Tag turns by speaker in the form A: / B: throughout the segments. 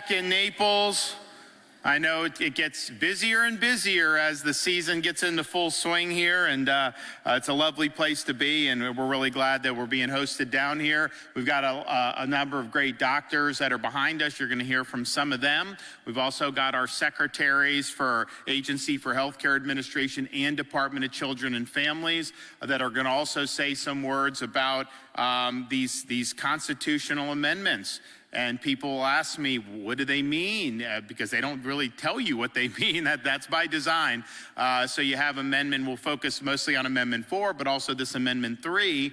A: back in Naples. I know it gets busier and busier as the season gets into full swing here, and it's a lovely place to be, and we're really glad that we're being hosted down here. We've got a number of great doctors that are behind us. You're going to hear from some of them. We've also got our secretaries for Agency for Healthcare Administration and Department of Children and Families that are going to also say some words about these constitutional amendments. And people will ask me, what do they mean? Because they don't really tell you what they mean. That's by design. So you have amendment, we'll focus mostly on Amendment 4, but also this Amendment 3.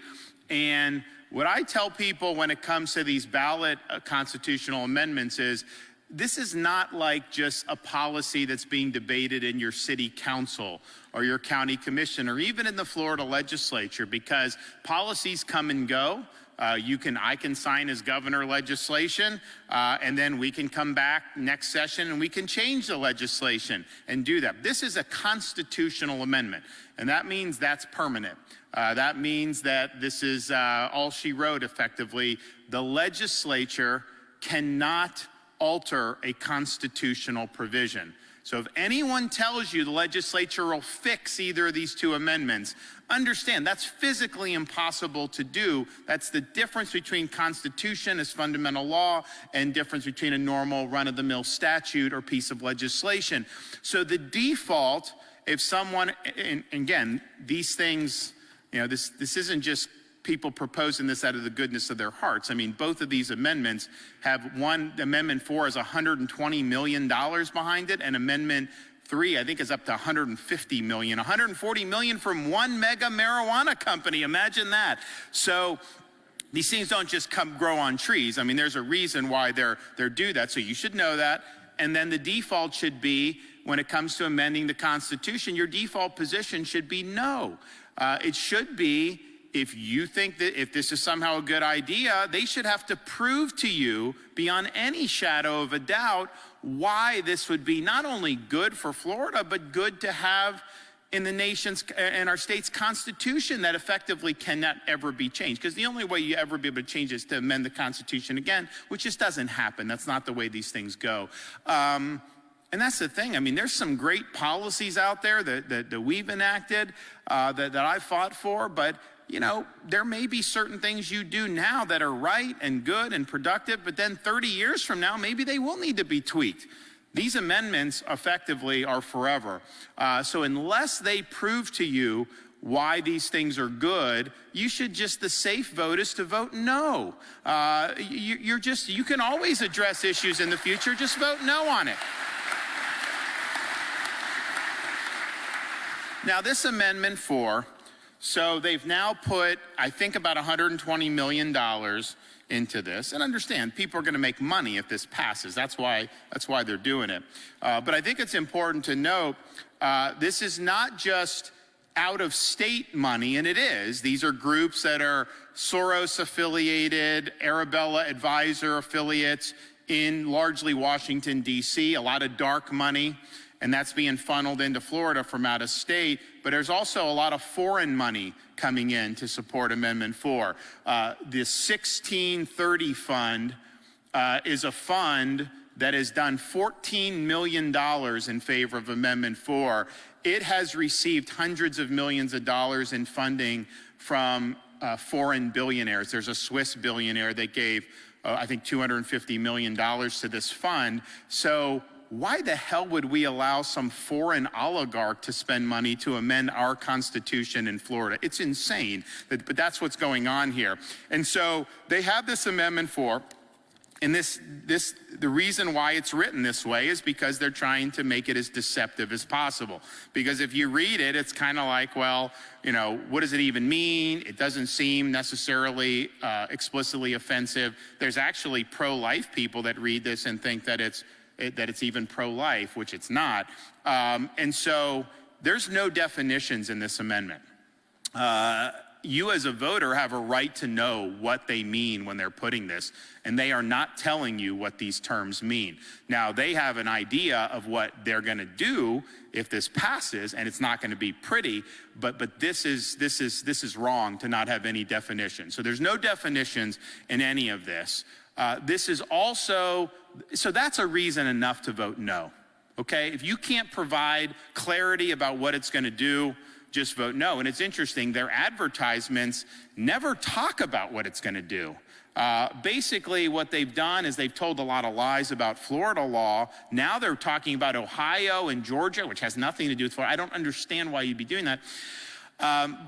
A: And what I tell people when it comes to these ballot constitutional amendments is, this is not like just a policy that's being debated in your city council or your county commission or even in the Florida legislature, because policies come and go. I can sign as governor legislation, and then we can come back next session and we can change the legislation and do that. This is a constitutional amendment, and that means that's permanent. That means that this is all she wrote effectively. The legislature cannot alter a constitutional provision. So if anyone tells you the legislature will fix either of these two amendments, understand that's physically impossible to do. That's the difference between Constitution as fundamental law and difference between a normal run-of-the-mill statute or piece of legislation. So the default, if someone, and again, these things, this isn't just people proposing this out of the goodness of their hearts. I mean, both of these amendments have Amendment 4 is $120 million behind it, and Amendment 3, I think, is up to $150 million. $140 million from one mega marijuana company. Imagine that. So these things don't just grow on trees. I mean, there's a reason why they're do that. So you should know that. And then the default should be, when it comes to amending the Constitution, your default position should be no. It should be, if you think that if this is somehow a good idea, they should have to prove to you beyond any shadow of a doubt why this would be not only good for Florida, but good to have in the nation's and our state's constitution that effectively cannot ever be changed. Because the only way you ever be able to change is to amend the Constitution again, which just doesn't happen. That's not the way these things go. And that's the thing. I mean, there's some great policies out there that we've enacted, that I fought for, but there may be certain things you do now that are right and good and productive, but then 30 years from now, maybe they will need to be tweaked. These amendments effectively are forever. So unless they prove to you why these things are good, the safe vote is to vote no. You can always address issues in the future, just vote no on it. Now this Amendment 4, so they've now put, I think, about $120 million into this. And understand, people are going to make money if this passes. That's why they're doing it. But I think it's important to note, this is not just out-of-state money, and it is. These are groups that are Soros-affiliated, Arabella Advisor affiliates in largely Washington, D.C., a lot of dark money. And that's being funneled into Florida from out of state. But there's also a lot of foreign money coming in to support Amendment 4. The 1630 fund is a fund that has done $14 million in favor of Amendment 4. It has received hundreds of millions of dollars in funding from foreign billionaires. There's a Swiss billionaire that gave, I think, $250 million to this fund. So why the hell would we allow some foreign oligarch to spend money to amend our Constitution in Florida? It's insane, but that's what's going on here. And so they have this Amendment 4, and the reason why it's written this way is because they're trying to make it as deceptive as possible. Because if you read it, it's kind of like, well, what does it even mean? It doesn't seem necessarily explicitly offensive. There's actually pro-life people that read this and think that it's even pro-life, which it's not. And so there's no definitions in this amendment. You as a voter have a right to know what they mean when they're putting this, and they are not telling you what these terms mean. Now, they have an idea of what they're gonna do if this passes, and it's not gonna be pretty, but this is wrong to not have any definition. So there's no definitions in any of this. This is also, so that's a reason enough to vote no, okay? If you can't provide clarity about what it's going to do, just vote no. And it's interesting, their advertisements never talk about what it's going to do. Basically, what they've done is they've told a lot of lies about Florida law. Now they're talking about Ohio and Georgia, which has nothing to do with Florida. I don't understand why you'd be doing that.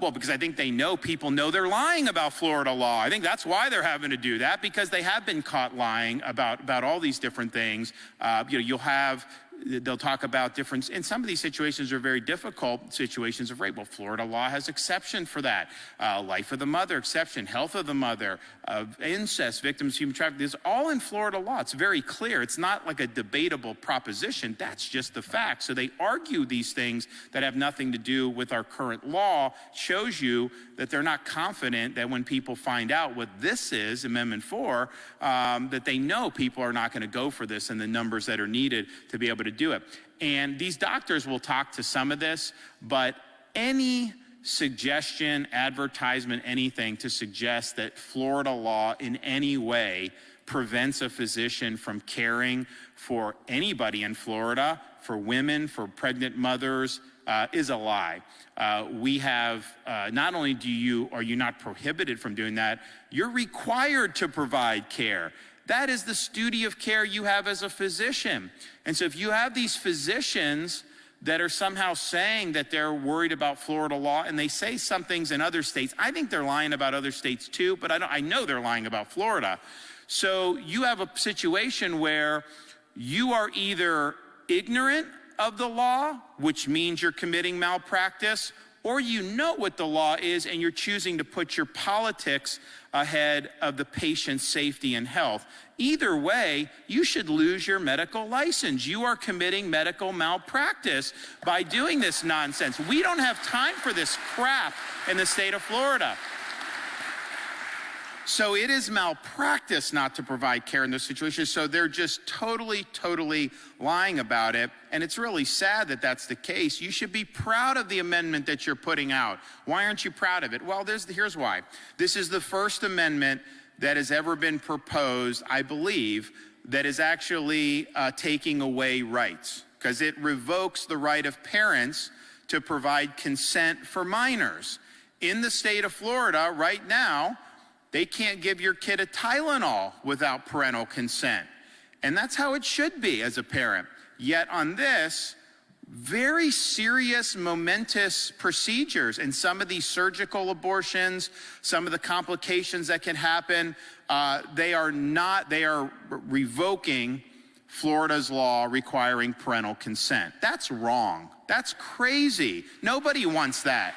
A: Well, because I think they know people know they're lying about Florida law. I think that's why they're having to do that, because they have been caught lying about all these different things. They'll talk about different, and some of these situations are very difficult situations of rape. Well, Florida law has exception for that. Life of the mother, exception, health of the mother, incest, victims of human trafficking. It's all in Florida law. It's very clear. It's not like a debatable proposition. That's just the fact. So they argue these things that have nothing to do with our current law. Shows you that they're not confident that when people find out what this is, Amendment 4, that they know people are not going to go for this and the numbers that are needed to be able to do it. And these doctors will talk to some of this, but any suggestion, advertisement, anything to suggest that Florida law in any way prevents a physician from caring for anybody in Florida, for women, for pregnant mothers, is a lie. We have, not only are you not prohibited from doing that, you're required to provide care. That is the duty of care you have as a physician. And so if you have these physicians that are somehow saying that they're worried about Florida law, and they say some things in other states, I think they're lying about other states too, but I know they're lying about Florida. So you have a situation where you are either ignorant of the law, which means you're committing malpractice, or you know what the law is and you're choosing to put your politics ahead of the patient's safety and health. Either way, you should lose your medical license. You are committing medical malpractice by doing this nonsense. We don't have time for this crap in the state of Florida. So it is malpractice not to provide care in this situation. So they're just totally lying about it. And it's really sad that that's the case. You should be proud of the amendment that you're putting out. Why aren't you proud of it? Well, here's why. This is the first amendment that has ever been proposed, I believe, that is actually taking away rights, because it revokes the right of parents to provide consent for minors. In the state of Florida right now, they can't give your kid a Tylenol without parental consent. And that's how it should be as a parent. Yet on this, very serious, momentous procedures, and some of these surgical abortions, some of the complications that can happen, they are revoking Florida's law requiring parental consent. That's wrong. That's crazy. Nobody wants that.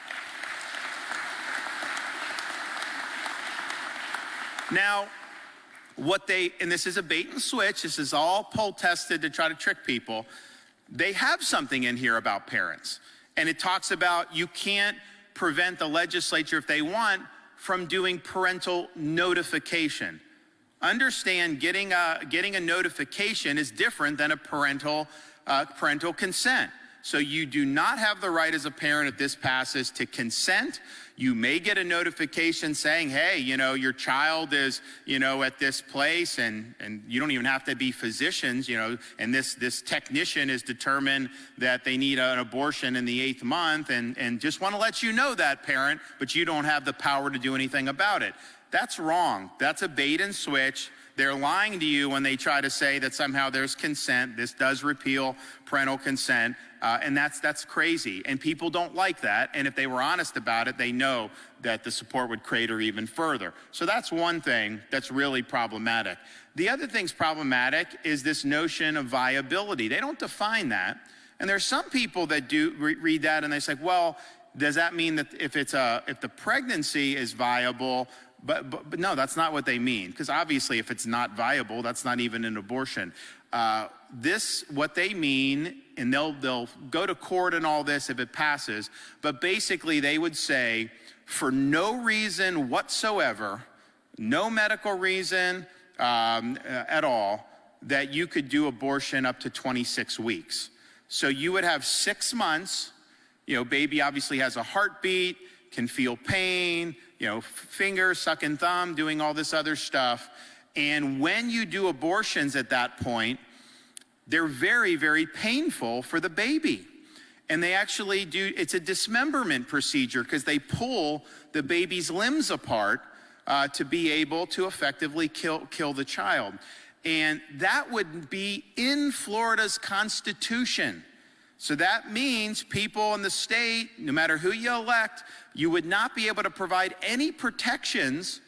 A: Now, and this is a bait and switch, this is all poll tested to try to trick people. They have something in here about parents. And it talks about you can't prevent the legislature, if they want, from doing parental notification. Understand, getting a notification is different than a parental consent. So you do not have the right as a parent, if this passes, to consent. You may get a notification saying, hey, your child is, at this place, and you don't even have to be physicians, and this technician is determined that they need an abortion in the 8th month, and just want to let you know that, parent, but you don't have the power to do anything about it. That's wrong. That's a bait and switch. They're lying to you when they try to say that somehow there's consent. This does repeal parental consent, and that's crazy. And people don't like that, and if they were honest about it, they know that the support would crater even further. So that's one thing that's really problematic. The other thing's problematic is this notion of viability. They don't define that, and there's some people that do read that and they say, well, does that mean that if the pregnancy is viable? But no, that's not what they mean, because obviously if it's not viable, that's not even an abortion. What they mean, and they'll go to court and all this if it passes, but basically they would say, for no reason whatsoever, no medical reason at all, that you could do abortion up to 26 weeks. So you would have 6 months, baby obviously has a heartbeat, can feel pain, finger, sucking thumb, doing all this other stuff. And when you do abortions at that point, they're very, very painful for the baby. And they actually do, it's a dismemberment procedure because they pull the baby's limbs apart to be able to effectively kill the child. And that would be in Florida's Constitution. So that means people in the state, no matter who you elect, you would not be able to provide any protections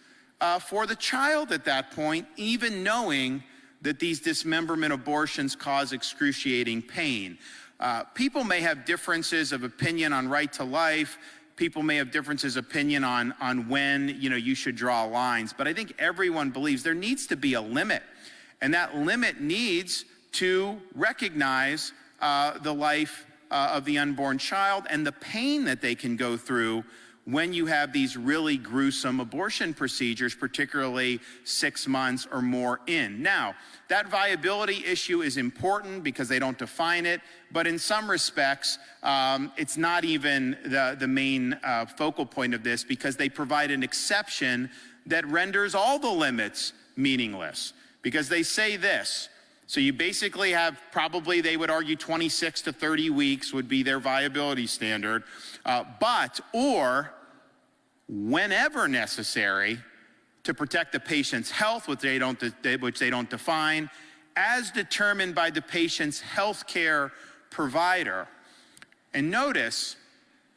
A: for the child at that point, even knowing that these dismemberment abortions cause excruciating pain. People may have differences of opinion on right to life. People may have differences of opinion on when you should draw lines. But I think everyone believes there needs to be a limit. And that limit needs to recognize the life of the unborn child and the pain that they can go through when you have these really gruesome abortion procedures, particularly 6 months or more in. Now, that viability issue is important because they don't define it, but in some respects, it's not even the main focal point of this because they provide an exception that renders all the limits meaningless. Because they say this, so you basically have probably, they would argue 26 to 30 weeks would be their viability standard, or whenever necessary to protect the patient's health, which they don't define, as determined by the patient's healthcare provider. And notice,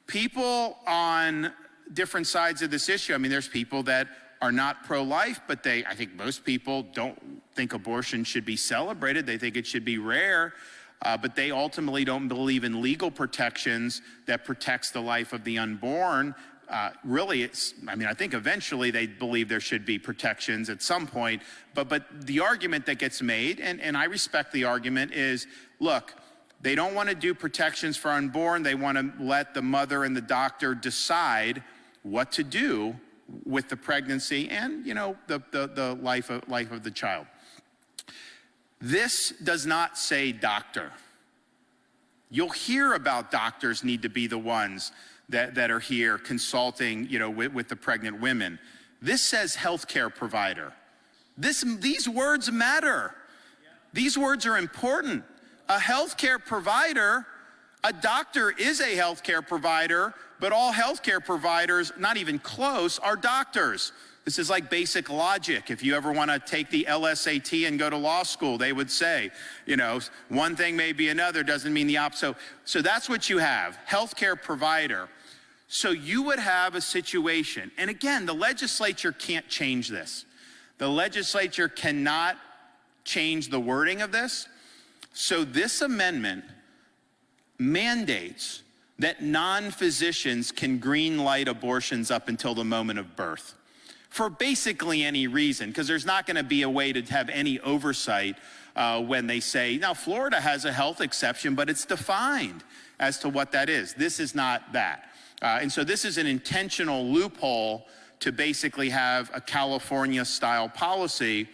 A: people on different sides of this issue, I mean, there's people that are not pro-life, but I think most people don't think abortion should be celebrated. They think it should be rare, but they ultimately don't believe in legal protections that protects the life of the unborn. Really, I think eventually they believe there should be protections at some point, but the argument that gets made, and I respect the argument, is, look, they don't want to do protections for unborn. They want to let the mother and the doctor decide what to do with the pregnancy and, the life of the child. This does not say doctor. You'll hear about doctors need to be the ones that are here consulting, with the pregnant women. This says healthcare provider. These words matter. These words are important. A healthcare provider, a doctor is a healthcare provider, but all healthcare providers, not even close, are doctors. This is like basic logic. If you ever want to take the LSAT and go to law school, they would say, one thing may be another, doesn't mean the opposite. So that's what you have, healthcare provider. So you would have a situation, and again, the legislature can't change this. The legislature cannot change the wording of this. So this amendment mandates that non-physicians can green light abortions up until the moment of birth for basically any reason, because there's not going to be a way to have any oversight when they say, now Florida has a health exception, but it's defined as to what that is. This is not that. And so this is an intentional loophole to basically have a California-style policy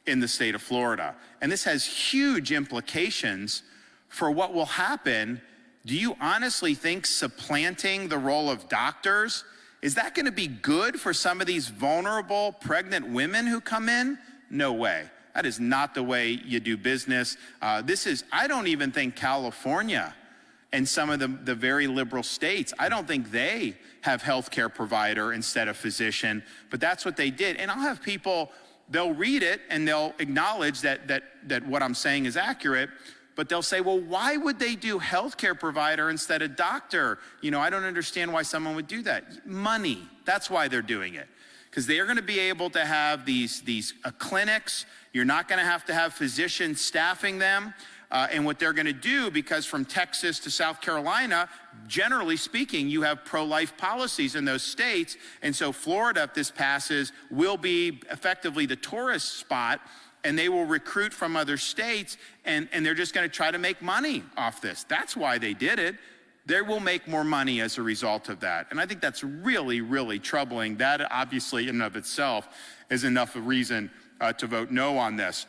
A: in the state of Florida. And this has huge implications for what will happen. Do you honestly think supplanting the role of doctors, is that going to be good for some of these vulnerable pregnant women who come in? No way. That is not the way you do business. I don't even think California and some of the very liberal states, I don't think they have healthcare provider instead of physician, but that's what they did. And I'll have people, they'll read it and they'll acknowledge that what I'm saying is accurate, but they'll say, well, why would they do healthcare provider instead of doctor? I don't understand why someone would do that. Money, that's why they're doing it. Because they're going to be able to have these clinics. You're not going to have physicians staffing them. And what they're going to do, because from Texas to South Carolina, generally speaking, you have pro-life policies in those states. And so Florida, if this passes, will be effectively the tourist spot, and they will recruit from other states, and they're just going to try to make money off this. That's why they did it. They will make more money as a result of that. And I think that's really, really troubling. That obviously in and of itself is enough of a reason to vote no on this.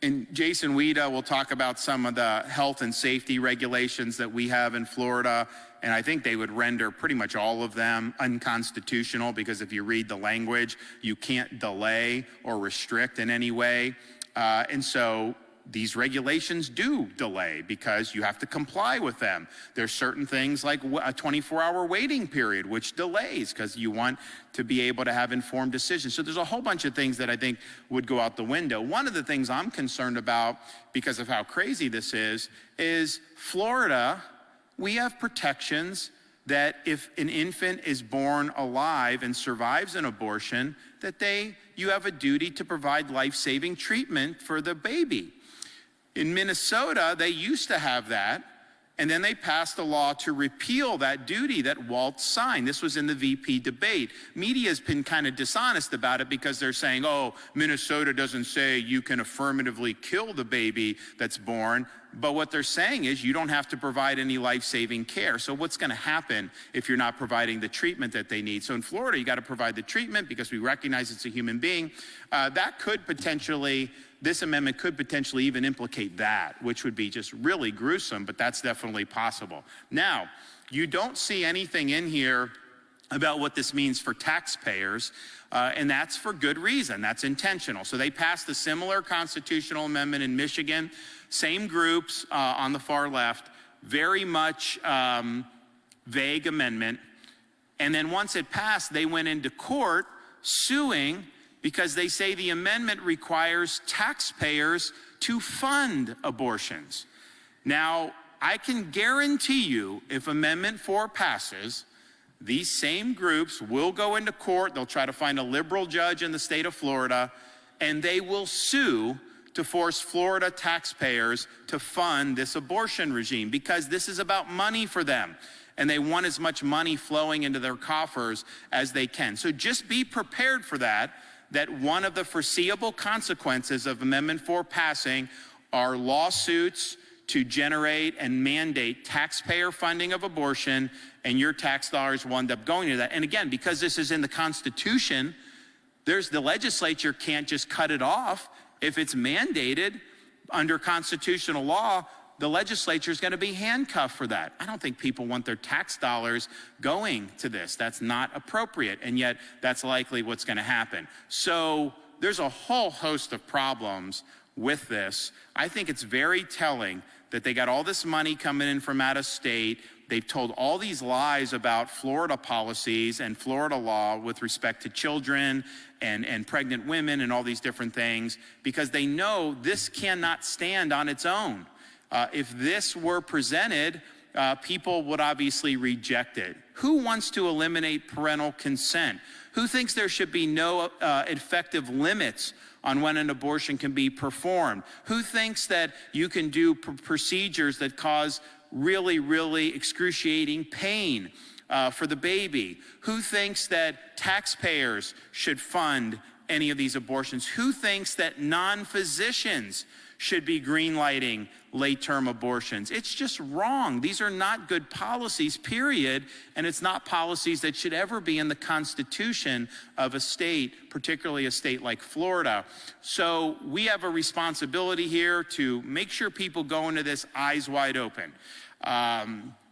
A: And Jason Weeda will talk about some of the health and safety regulations that we have in Florida, and I think they would render pretty much all of them unconstitutional, because if you read the language, you can't delay or restrict in any way. And so these regulations do delay because you have to comply with them. There's certain things like a 24-hour waiting period, which delays because you want to be able to have informed decisions. So there's a whole bunch of things that I think would go out the window. One of the things I'm concerned about, because of how crazy this is Florida, we have protections that if an infant is born alive and survives an abortion, that you have a duty to provide life-saving treatment for the baby. In Minnesota, they used to have that, and then they passed a law to repeal that duty that Walt signed. This was in the VP debate. Media's been kind of dishonest about it because they're saying, oh, Minnesota doesn't say you can affirmatively kill the baby that's born. But what they're saying is you don't have to provide any life-saving care. So what's going to happen if you're not providing the treatment that they need? So in Florida, you got to provide the treatment because we recognize it's a human being. This amendment could potentially even implicate that, which would be just really gruesome, but that's definitely possible. Now, you don't see anything in here about what this means for taxpayers, and that's for good reason. That's intentional. So they passed a similar constitutional amendment in Michigan, same groups on the far left, very much vague amendment. And then once it passed, they went into court suing because they say the amendment requires taxpayers to fund abortions. Now, I can guarantee you, if Amendment 4 passes, these same groups will go into court. They'll try to find a liberal judge in the state of Florida, and they will sue to force Florida taxpayers to fund this abortion regime, because this is about money for them, and they want as much money flowing into their coffers as they can. So just be prepared for that one of the foreseeable consequences of Amendment 4 passing are lawsuits to generate and mandate taxpayer funding of abortion, and your tax dollars will end up going to that. And again, because this is in the Constitution, the legislature can't just cut it off. If it's mandated under constitutional law, the legislature is going to be handcuffed for that. I don't think people want their tax dollars going to this. That's not appropriate, and yet that's likely what's going to happen. So there's a whole host of problems with this. I think it's very telling that they got all this money coming in from out of state. They've told all these lies about Florida policies and Florida law with respect to children and pregnant women and all these different things, because they know this cannot stand on its own. If this were presented, people would obviously reject it. Who wants to eliminate parental consent? Who thinks there should be no effective limits on when an abortion can be performed? Who thinks that you can do procedures that cause really, really excruciating pain for the baby? Who thinks that taxpayers should fund any of these abortions? Who thinks that non-physicians should be greenlighting late-term abortions? It's just wrong. These are not good policies, period, and it's not policies that should ever be in the Constitution of a state, particularly a state like Florida. So we have a responsibility here to make sure people go into this eyes wide open.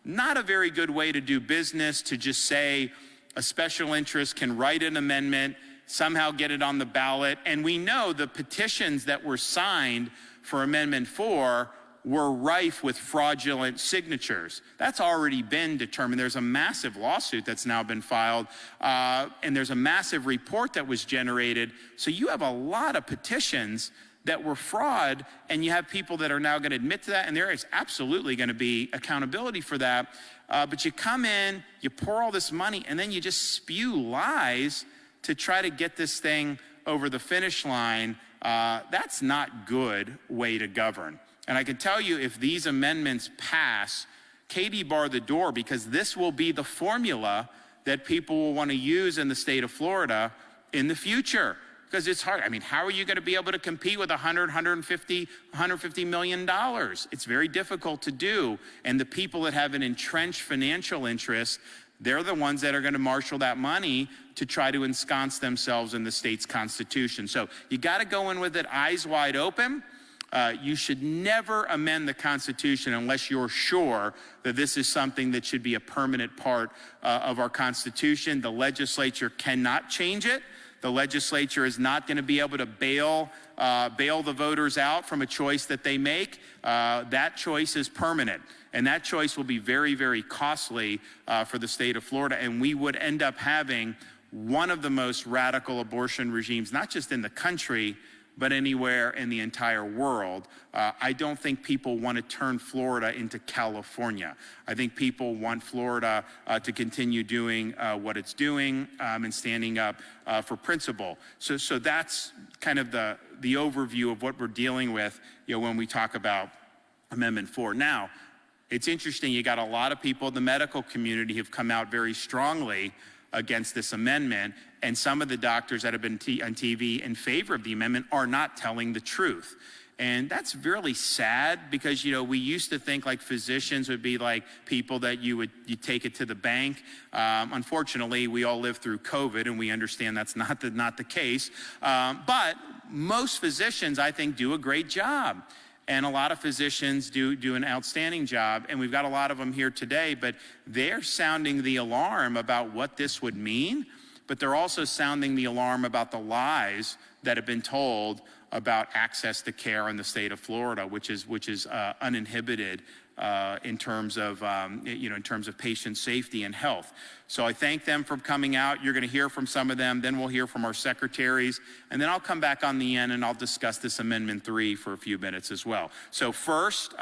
A: Not a very good way to do business to just say a special interest can write an amendment, somehow get it on the ballot, and we know the petitions that were signed for Amendment 4 were rife with fraudulent signatures. That's already been determined. There's a massive lawsuit that's now been filed, and there's a massive report that was generated. So you have a lot of petitions that were fraud, and you have people that are now going to admit to that, and there is absolutely going to be accountability for that. But you come in, you pour all this money, and then you just spew lies to try to get this thing over the finish line. That's not good way to govern. And I can tell you, if these amendments pass, Katie bar the door, because this will be the formula that people will want to use in the state of Florida in the future. Because it's hard. I mean, how are you going to be able to compete with $150 million? It's very difficult to do. And the people that have an entrenched financial interest, they're the ones that are going to marshal that money to try to ensconce themselves in the state's constitution. So you got to go in with it eyes wide open. you should never amend the Constitution unless you're sure that this is something that should be a permanent part of our Constitution. The legislature cannot change it. The legislature is not going to be able to bail the voters out from a choice that they make. That choice is permanent, and that choice will be very, very costly for the state of Florida, and we would end up having one of the most radical abortion regimes, not just in the country, but anywhere in the entire world. I don't think people want to turn Florida into California. I think people want Florida to continue doing what it's doing and standing up for principle. So that's kind of the overview of what we're dealing with, when we talk about Amendment 4. Now, it's interesting, you got a lot of people in the medical community who've come out very strongly against this amendment, and some of the doctors that have been on TV in favor of the amendment are not telling the truth. And that's really sad because, we used to think like physicians would be like people that you take it to the bank. Unfortunately, we all lived through COVID and we understand that's not the case. But most physicians, I think, do a great job. And a lot of physicians do an outstanding job, and we've got a lot of them here today, but they're sounding the alarm about what this would mean, but they're also sounding the alarm about the lies that have been told about access to care in the state of Florida, which is uninhibited in terms of patient safety and health. So I thank them for coming out. You're going to hear from some of them, then we'll hear from our secretaries, and then I'll come back on the end and I'll discuss this Amendment 3 for a few minutes as well. So first,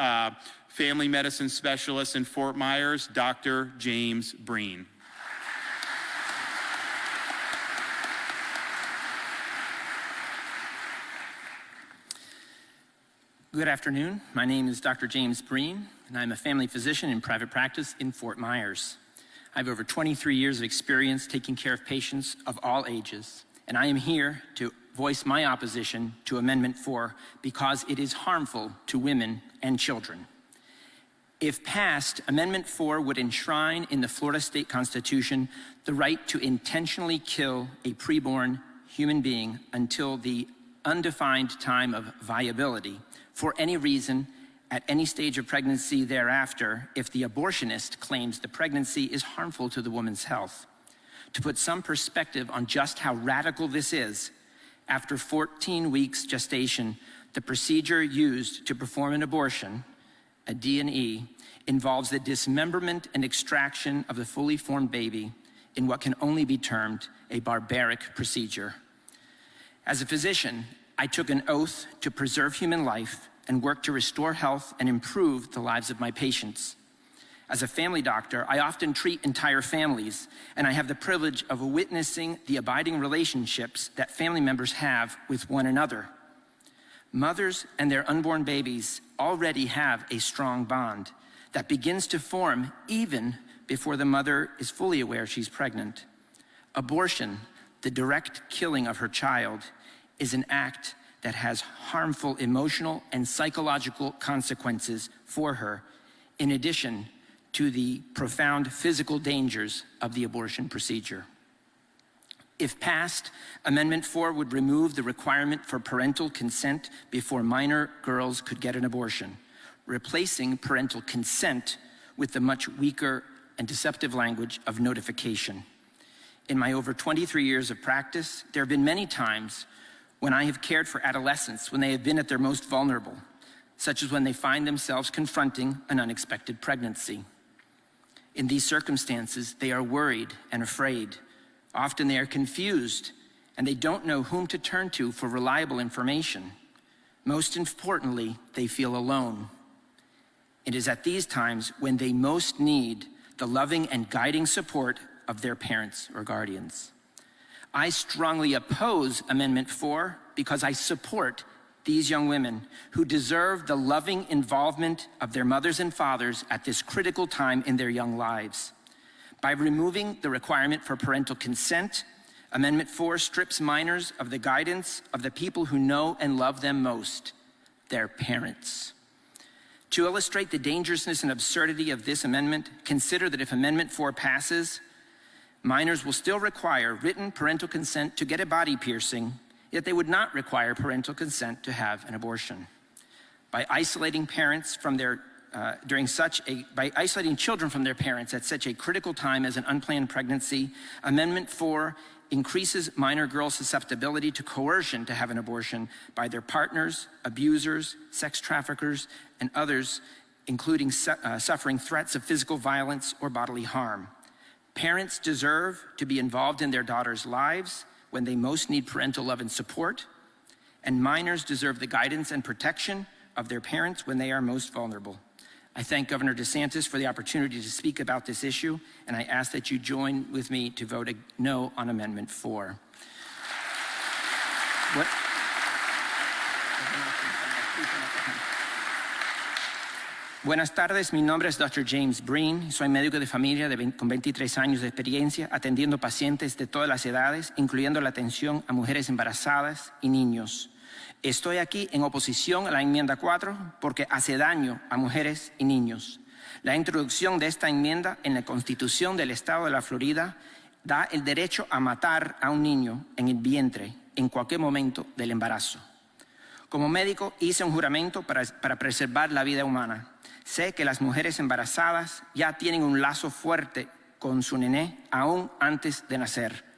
A: family medicine specialist in Fort Myers, Dr. James Breen.
B: Good afternoon. My name is Dr. James Breen, and I'm a family physician in private practice in Fort Myers. I have over 23 years of experience taking care of patients of all ages, and I am here to voice my opposition to Amendment 4 because it is harmful to women and children. If passed, Amendment 4 would enshrine in the Florida State Constitution the right to intentionally kill a preborn human being until the undefined time of viability for any reason at any stage of pregnancy thereafter if the abortionist claims the pregnancy is harmful to the woman's health. To put some perspective on just how radical this is, after 14 weeks gestation, the procedure used to perform an abortion, a D&E, involves the dismemberment and extraction of the fully formed baby in what can only be termed a barbaric procedure. As a physician, I took an oath to preserve human life and work to restore health and improve the lives of my patients. As a family doctor, I often treat entire families, and I have the privilege of witnessing the abiding relationships that family members have with one another. Mothers and their unborn babies already have a strong bond that begins to form even before the mother is fully aware she's pregnant. Abortion, the direct killing of her child, is an act that has harmful emotional and psychological consequences for her, in addition to the profound physical dangers of the abortion procedure. If passed, Amendment 4 would remove the requirement for parental consent before minor girls could get an abortion, replacing parental consent with the much weaker and deceptive language of notification. In my over 23 years of practice, there have been many times when I have cared for adolescents when they have been at their most vulnerable, such as when they find themselves confronting an unexpected pregnancy. In these circumstances, they are worried and afraid. Often they are confused, and they don't know whom to turn to for reliable information. Most importantly, they feel alone. It is at these times when they most need the loving and guiding support of their parents or guardians. I strongly oppose Amendment 4 because I support these young women who deserve the loving involvement of their mothers and fathers at this critical time in their young lives. By removing the requirement for parental consent, Amendment 4 strips minors of the guidance of the people who know and love them most, their parents. To illustrate the dangerousness and absurdity of this amendment, consider that if Amendment 4 passes, minors will still require written parental consent to get a body piercing, yet they would not require parental consent to have an abortion. By isolating parents from their by isolating children from their parents at such a critical time as an unplanned pregnancy, Amendment 4 increases minor girls' susceptibility to coercion to have an abortion by their partners, abusers, sex traffickers, and others, including suffering threats of physical violence or bodily harm. Parents deserve to be involved in their daughters' lives when they most need parental love and support, and minors deserve the guidance and protection of their parents when they are most vulnerable. I thank Governor DeSantis for the opportunity to speak about this issue, and I ask that you join with me to vote no on Amendment 4. Buenas tardes, mi nombre es Dr. James Breen, soy médico de familia con 23 años de experiencia atendiendo pacientes de todas las edades, incluyendo la atención a mujeres embarazadas y niños. Estoy aquí en oposición a la enmienda 4 porque hace daño a mujeres y niños. La introducción de esta enmienda en la Constitución del Estado de la Florida da el derecho a matar a un niño en el vientre en cualquier momento del embarazo. Como médico hice un juramento para preservar la vida humana. Sé que las mujeres embarazadas ya tienen un lazo fuerte con su nené aún antes de nacer.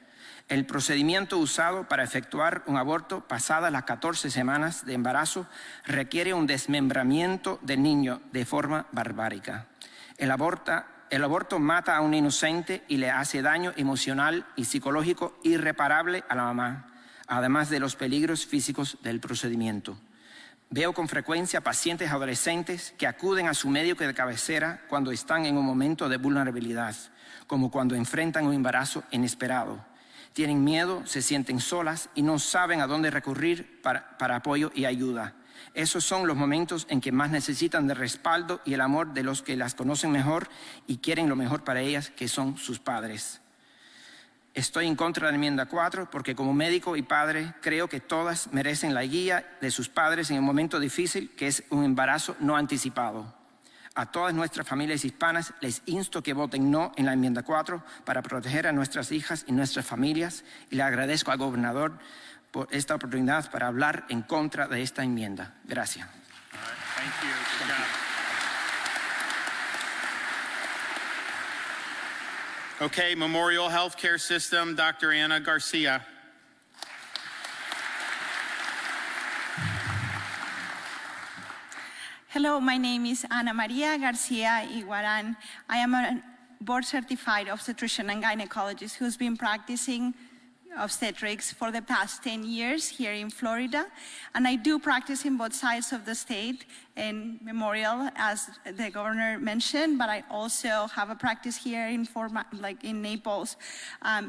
B: El procedimiento usado para efectuar un aborto pasadas las 14 semanas de embarazo requiere un desmembramiento del niño de forma barbárica. El aborto mata a un inocente y le hace daño emocional y psicológico irreparable a la mamá, además de los peligros físicos del procedimiento. Veo con frecuencia pacientes adolescentes que acuden a su médico de cabecera cuando están en un momento de vulnerabilidad, como cuando enfrentan un embarazo inesperado. Tienen miedo, se sienten solas y no saben a dónde recurrir para apoyo y ayuda. Esos son los momentos en que más necesitan de respaldo y el amor de los que las conocen mejor y quieren lo mejor para ellas, que son sus padres. Estoy en contra de la enmienda 4 porque como médico y padre creo que todas merecen la guía de sus padres en un momento difícil que es un embarazo no anticipado. A todas nuestras familias hispanas les insto que voten no en la enmienda 4 para proteger a nuestras hijas y nuestras familias, y le agradezco al gobernador por esta oportunidad para hablar en contra de esta enmienda. Gracias.
A: Okay, Memorial Healthcare System, Dr. Ana Garcia.
C: Hello, my name is Ana Maria Garcia Iguaran. I am a board-certified obstetrician and gynecologist who's been practicing obstetrics for the past 10 years here in Florida. And I do practice in both sides of the state in Memorial, as the governor mentioned, but I also have a practice here in Naples.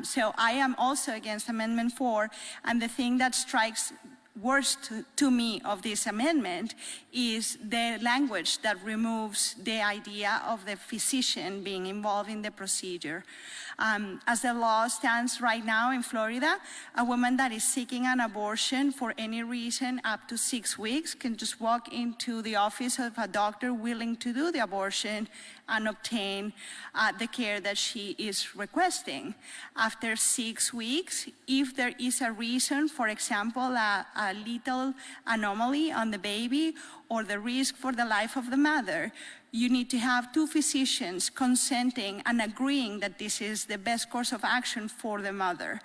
C: So I am also against Amendment 4, and the thing that strikes worst to me of this amendment is the language that removes the idea of the physician being involved in the procedure. As the law stands right now in Florida, a woman that is seeking an abortion for any reason up to 6 weeks can just walk into the office of a doctor willing to do the abortion and obtain the care that she is requesting. After 6 weeks, if there is a reason, for example, a little anomaly on the baby or the risk for the life of the mother, you need to have 2 physicians consenting and agreeing that this is the best course of action for the mother.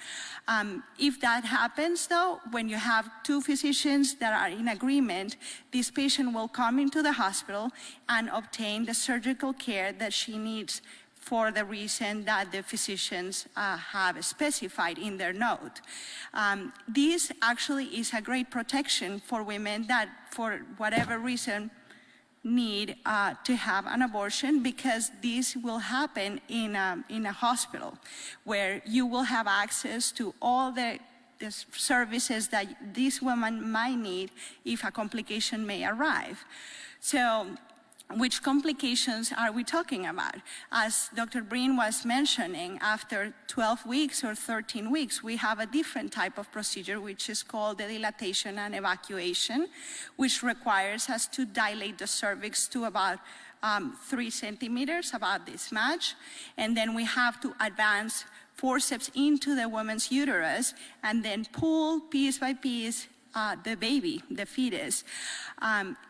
C: If that happens, though, when you have 2 physicians that are in agreement, this patient will come into the hospital and obtain the surgical care that she needs for the reason that the physicians have specified in their note. This actually is a great protection for women that, for whatever reason, need to have an abortion, because this will happen in a hospital where you will have access to all the services that this woman might need if a complication may arrive. So, which complications are we talking about? As Dr. Breen was mentioning, after 12 weeks or 13 weeks, we have a different type of procedure, which is called the dilatation and evacuation, which requires us to dilate the cervix to about 3 centimeters, about this much. And then we have to advance forceps into the woman's uterus and then pull piece by piece the baby, the fetus.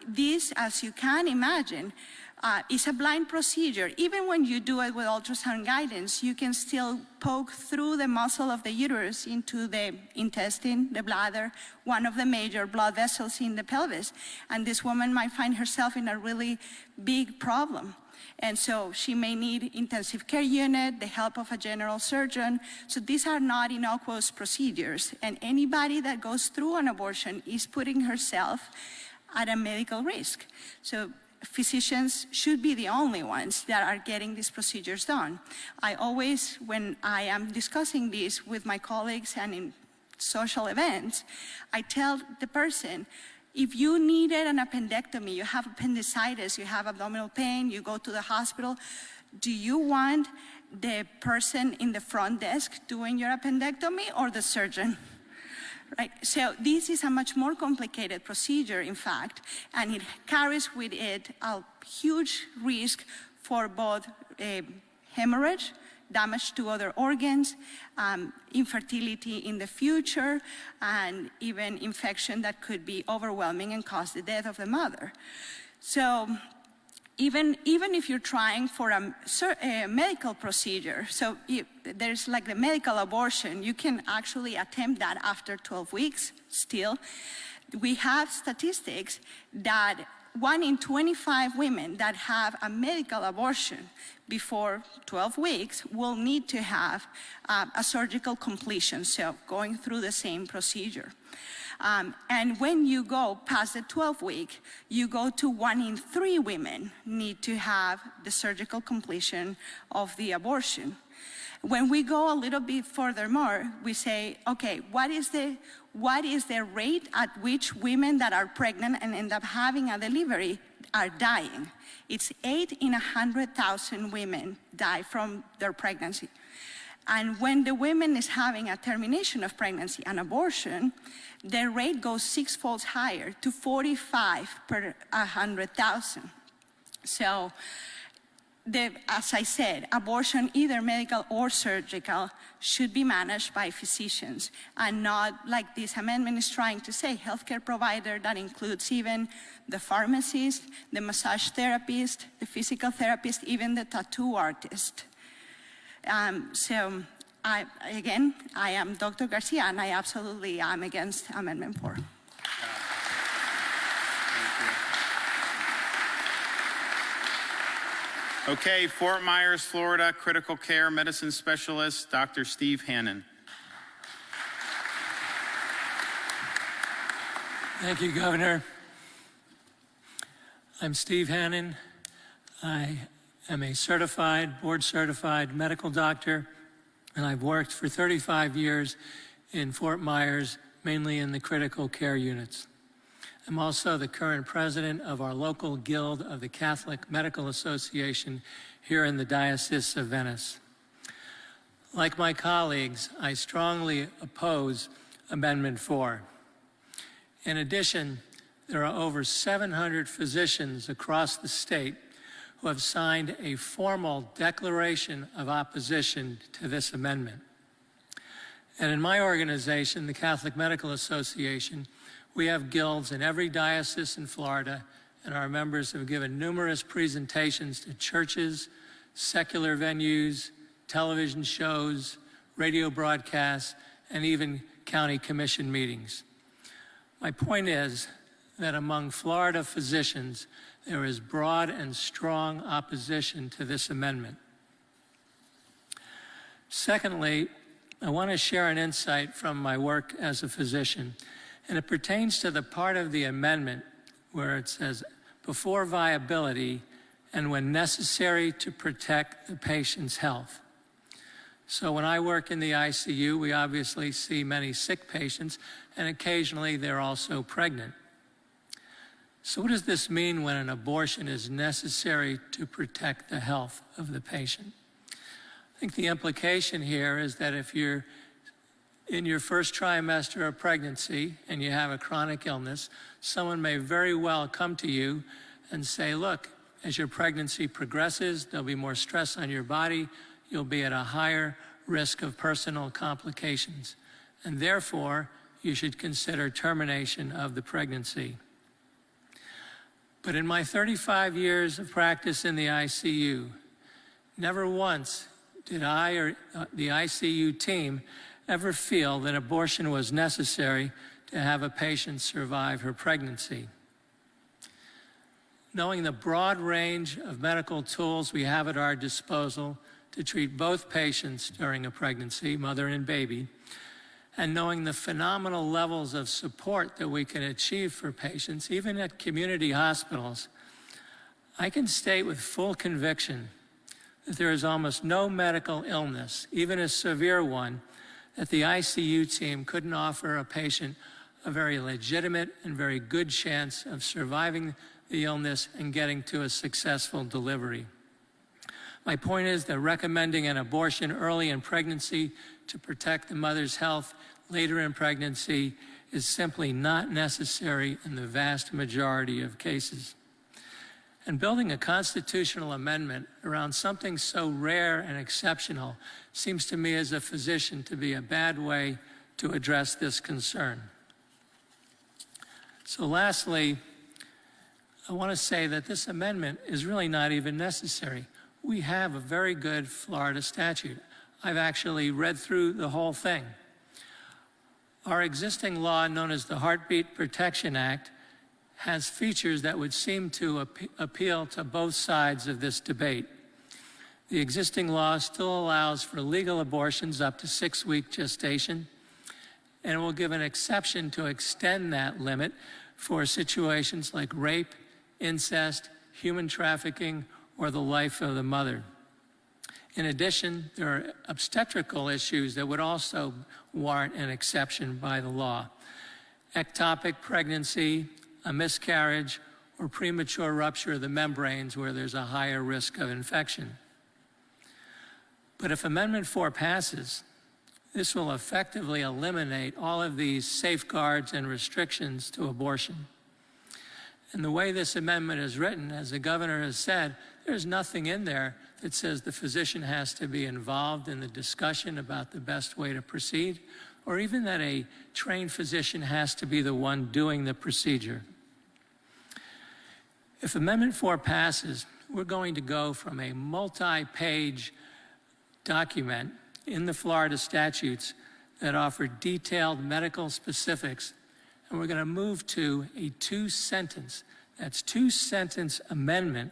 C: This, as you can imagine, is a blind procedure. Even when you do it with ultrasound guidance, you can still poke through the muscle of the uterus into the intestine, the bladder, one of the major blood vessels in the pelvis. And this woman might find herself in a really big problem. And so she may need intensive care unit, the help of a general surgeon. So these are not innocuous procedures. And anybody that goes through an abortion is putting herself at a medical risk. So physicians should be the only ones that are getting these procedures done. I always, when I am discussing this with my colleagues and in social events, I tell the person, if you needed an appendectomy, you have appendicitis, you have abdominal pain, you go to the hospital, do you want the person in the front desk doing your appendectomy or the surgeon? Right? So this is a much more complicated procedure, in fact, and it carries with it a huge risk for both hemorrhage, damage to other organs, infertility in the future, and even infection that could be overwhelming and cause the death of the mother. So even if you're trying for a medical procedure, so there's like the medical abortion, you can actually attempt that after 12 weeks still. We have statistics that 1 in 25 women that have a medical abortion before 12 weeks will need to have a surgical completion, so going through the same procedure. And when you go past the 12 week, you go to 1 in 3 women need to have the surgical completion of the abortion. When we go a little bit furthermore, we say, okay, what is the rate at which women that are pregnant and end up having a delivery are dying? It's 8 in 100,000 women die from their pregnancy. And when the woman is having a termination of pregnancy, an abortion, the rate goes 6-fold higher to 45 per 100,000. So, as I said, abortion, either medical or surgical, should be managed by physicians and not like this amendment is trying to say, healthcare provider that includes even the pharmacist, the massage therapist, the physical therapist, even the tattoo artist. So, I am Dr. Garcia, and I absolutely am against Amendment 4.
A: Okay, Fort Myers, Florida, critical care medicine specialist, Dr. Steve Hannon.
D: Thank you, Governor. I'm Steve Hannon. I am a board-certified medical doctor, and I've worked for 35 years in Fort Myers, mainly in the critical care units. I'm also the current president of our local guild of the Catholic Medical Association here in the Diocese of Venice. Like my colleagues, I strongly oppose Amendment 4. In addition, there are over 700 physicians across the state who have signed a formal declaration of opposition to this amendment. And in my organization, the Catholic Medical Association, we have guilds in every diocese in Florida, and our members have given numerous presentations to churches, secular venues, television shows, radio broadcasts, and even county commission meetings. My point is that among Florida physicians, there is broad and strong opposition to this amendment. Secondly, I want to share an insight from my work as a physician, and it pertains to the part of the amendment where it says, before viability and when necessary to protect the patient's health. So when I work in the ICU, we obviously see many sick patients, and occasionally they're also pregnant. So what does this mean when an abortion is necessary to protect the health of the patient? I think the implication here is that if you're in your first trimester of pregnancy and you have a chronic illness, someone may very well come to you and say, look, as your pregnancy progresses, there'll be more stress on your body, you'll be at a higher risk of personal complications. And therefore, you should consider termination of the pregnancy. But in my 35 years of practice in the ICU, never once did I or the ICU team ever feel that abortion was necessary to have a patient survive her pregnancy. Knowing the broad range of medical tools we have at our disposal to treat both patients during a pregnancy, mother and baby, and knowing the phenomenal levels of support that we can achieve for patients, even at community hospitals, I can state with full conviction that there is almost no medical illness, even a severe one, that the ICU team couldn't offer a patient a very legitimate and very good chance of surviving the illness and getting to a successful delivery. My point is that recommending an abortion early in pregnancy to protect the mother's health later in pregnancy is simply not necessary in the vast majority of cases. And building a constitutional amendment around something so rare and exceptional seems to me as a physician to be a bad way to address this concern. So lastly, I want to say that this amendment is really not even necessary. We have a very good Florida statute. I've actually read through the whole thing. Our existing law, known as the Heartbeat Protection Act, has features that would seem to appeal to both sides of this debate. The existing law still allows for legal abortions up to 6-week gestation, and it will give an exception to extend that limit for situations like rape, incest, human trafficking, or the life of the mother. In addition, there are obstetrical issues that would also warrant an exception by the law. Ectopic pregnancy, a miscarriage, or premature rupture of the membranes where there's a higher risk of infection. But if Amendment 4 passes, this will effectively eliminate all of these safeguards and restrictions to abortion. And the way this amendment is written, as the governor has said, there's nothing in there that says the physician has to be involved in the discussion about the best way to proceed, or even that a trained physician has to be the one doing the procedure. If Amendment 4 passes, we're going to go from a multi-page document in the Florida statutes that offer detailed medical specifics, and we're going to move to a two-sentence amendment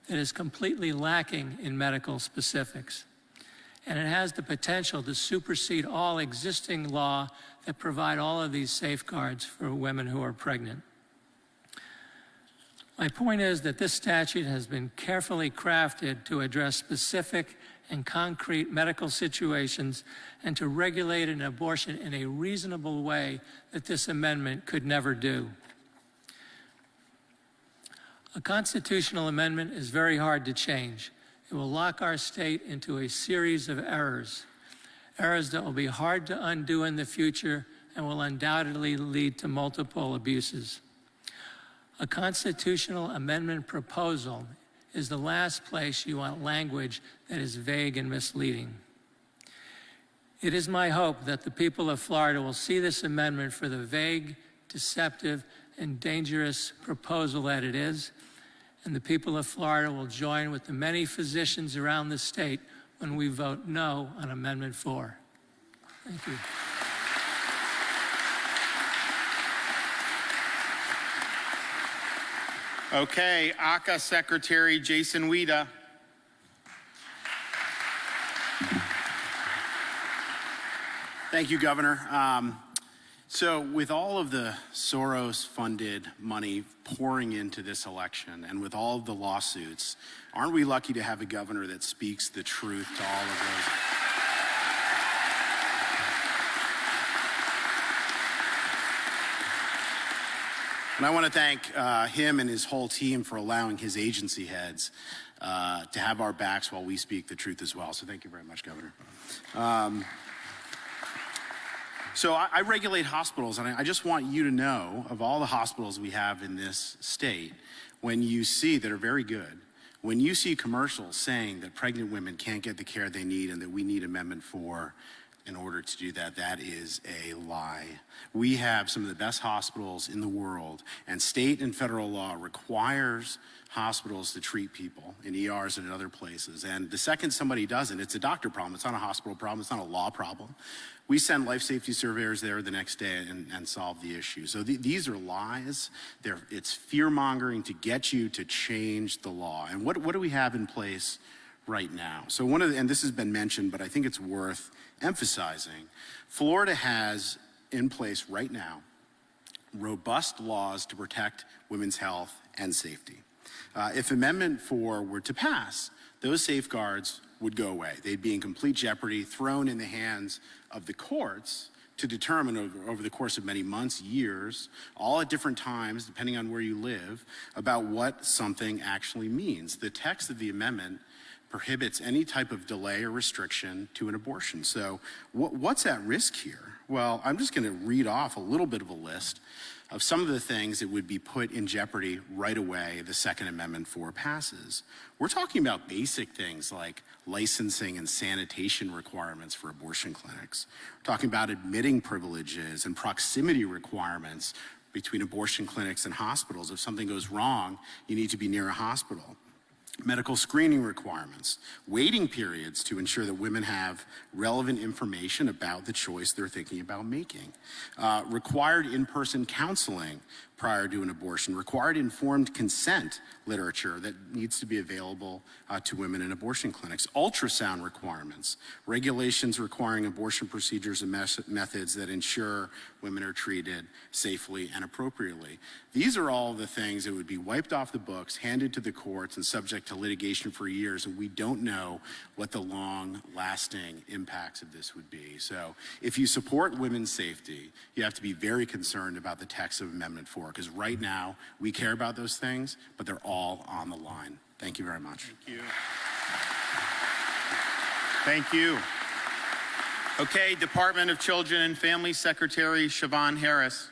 D: that is completely lacking in medical specifics. And it has the potential to supersede all existing law that provide all of these safeguards for women who are pregnant. My point is that this statute has been carefully crafted to address specific and concrete medical situations and to regulate an abortion in a reasonable way that this amendment could never do. A constitutional amendment is very hard to change. It will lock our state into a series of errors that will be hard to undo in the future and will undoubtedly lead to multiple abuses. A constitutional amendment proposal is the last place you want language that is vague and misleading. It is my hope that the people of Florida will see this amendment for the vague, deceptive, and dangerous proposal that it is, and the people of Florida will join with the many physicians around the state when we vote no on Amendment 4. Thank you.
A: Okay, ACA Secretary Jason Wida.
E: Thank you, Governor. So with all of the Soros-funded money pouring into this election and with all of the lawsuits, aren't we lucky to have a governor that speaks the truth to all of those? And I want to thank him and his whole team for allowing his agency heads to have our backs while we speak the truth as well. So thank you very much, Governor. So I regulate hospitals, and I just want you to know, of all the hospitals we have in this state, when you see that are very good, when you see commercials saying that pregnant women can't get the care they need and that we need Amendment 4, in order to do that. That is a lie. We have some of the best hospitals in the world, and state and federal law requires hospitals to treat people in ERs and in other places. And the second somebody doesn't, it's a doctor problem. It's not a hospital problem. It's not a law problem. We send life safety surveyors there the next day and solve the issue. So these are lies. It's fear-mongering to get you to change the law. And what do we have in place right now? So and this has been mentioned, but I think it's worth emphasizing. Florida has in place right now robust laws to protect women's health and safety. If Amendment 4 were to pass, those safeguards would go away. They'd be in complete jeopardy, thrown in the hands of the courts to determine over the course of many months, years, all at different times, depending on where you live, about what something actually means. The text of the amendment prohibits any type of delay or restriction to an abortion. So what's at risk here? Well, I'm just going to read off a little bit of a list of some of the things that would be put in jeopardy right away if the Second Amendment 4 passes. We're talking about basic things like licensing and sanitation requirements for abortion clinics. We're talking about admitting privileges and proximity requirements between abortion clinics and hospitals. If something goes wrong, you need to be near a hospital. Medical screening requirements, waiting periods to ensure that women have relevant information about the choice they're thinking about making, required in-person counseling prior to an abortion, required informed consent literature that needs to be available to women in abortion clinics, ultrasound requirements, regulations requiring abortion procedures and methods that ensure women are treated safely and appropriately. These are all the things that would be wiped off the books, handed to the courts, and subject to litigation for years, and we don't know what the long-lasting impacts of this would be. So if you support women's safety, you have to be very concerned about the text of Amendment 4, because right now we care about those things, but they're all on the line. Thank you very much.
A: Thank you. Thank you. Okay, Department of Children and Family Secretary Siobhan Harris.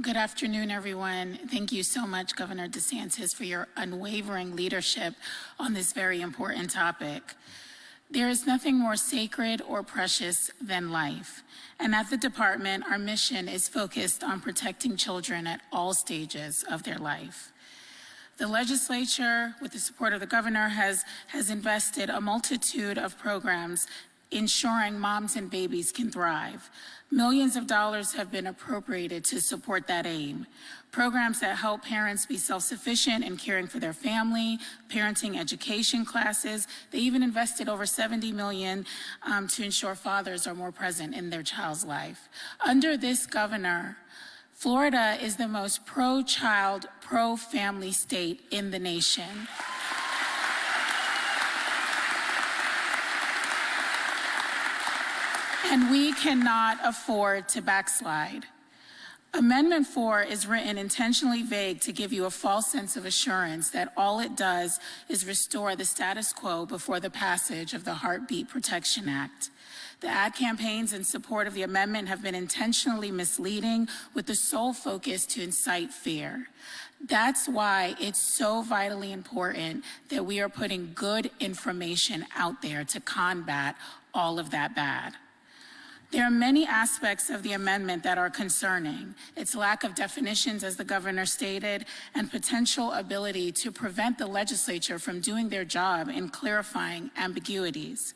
F: Good afternoon, everyone. Thank you so much, Governor DeSantis, for your unwavering leadership on this very important topic. There is nothing more sacred or precious than life. And at the department, our mission is focused on protecting children at all stages of their life. The legislature, with the support of the governor, has invested a multitude of programs ensuring moms and babies can thrive. Millions of dollars have been appropriated to support that aim. Programs that help parents be self-sufficient in caring for their family, parenting education classes. They even invested over $70 million to ensure fathers are more present in their child's life. Under this governor, Florida is the most pro-child, pro-family state in the nation. And we cannot afford to backslide. Amendment 4 is written intentionally vague to give you a false sense of assurance that all it does is restore the status quo before the passage of the Heartbeat Protection Act. The ad campaigns in support of the amendment have been intentionally misleading with the sole focus to incite fear. That's why it's so vitally important that we are putting good information out there to combat all of that bad. There are many aspects of the amendment that are concerning. Its lack of definitions, as the governor stated, and potential ability to prevent the legislature from doing their job in clarifying ambiguities.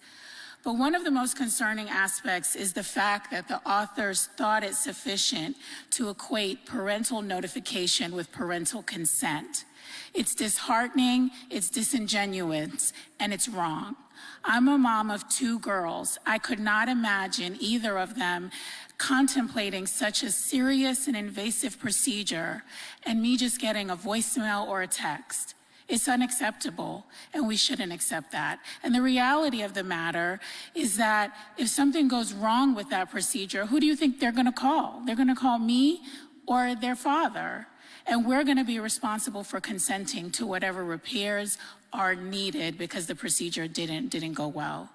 F: But one of the most concerning aspects is the fact that the authors thought it sufficient to equate parental notification with parental consent. It's disheartening, it's disingenuous, and it's wrong. I'm a mom of 2 girls. I could not imagine either of them contemplating such a serious and invasive procedure and me just getting a voicemail or a text. It's unacceptable, and we shouldn't accept that. And the reality of the matter is that if something goes wrong with that procedure, who do you think they're gonna call? They're gonna call me or their father. And we're gonna be responsible for consenting to whatever repairs are needed because the procedure didn't go well.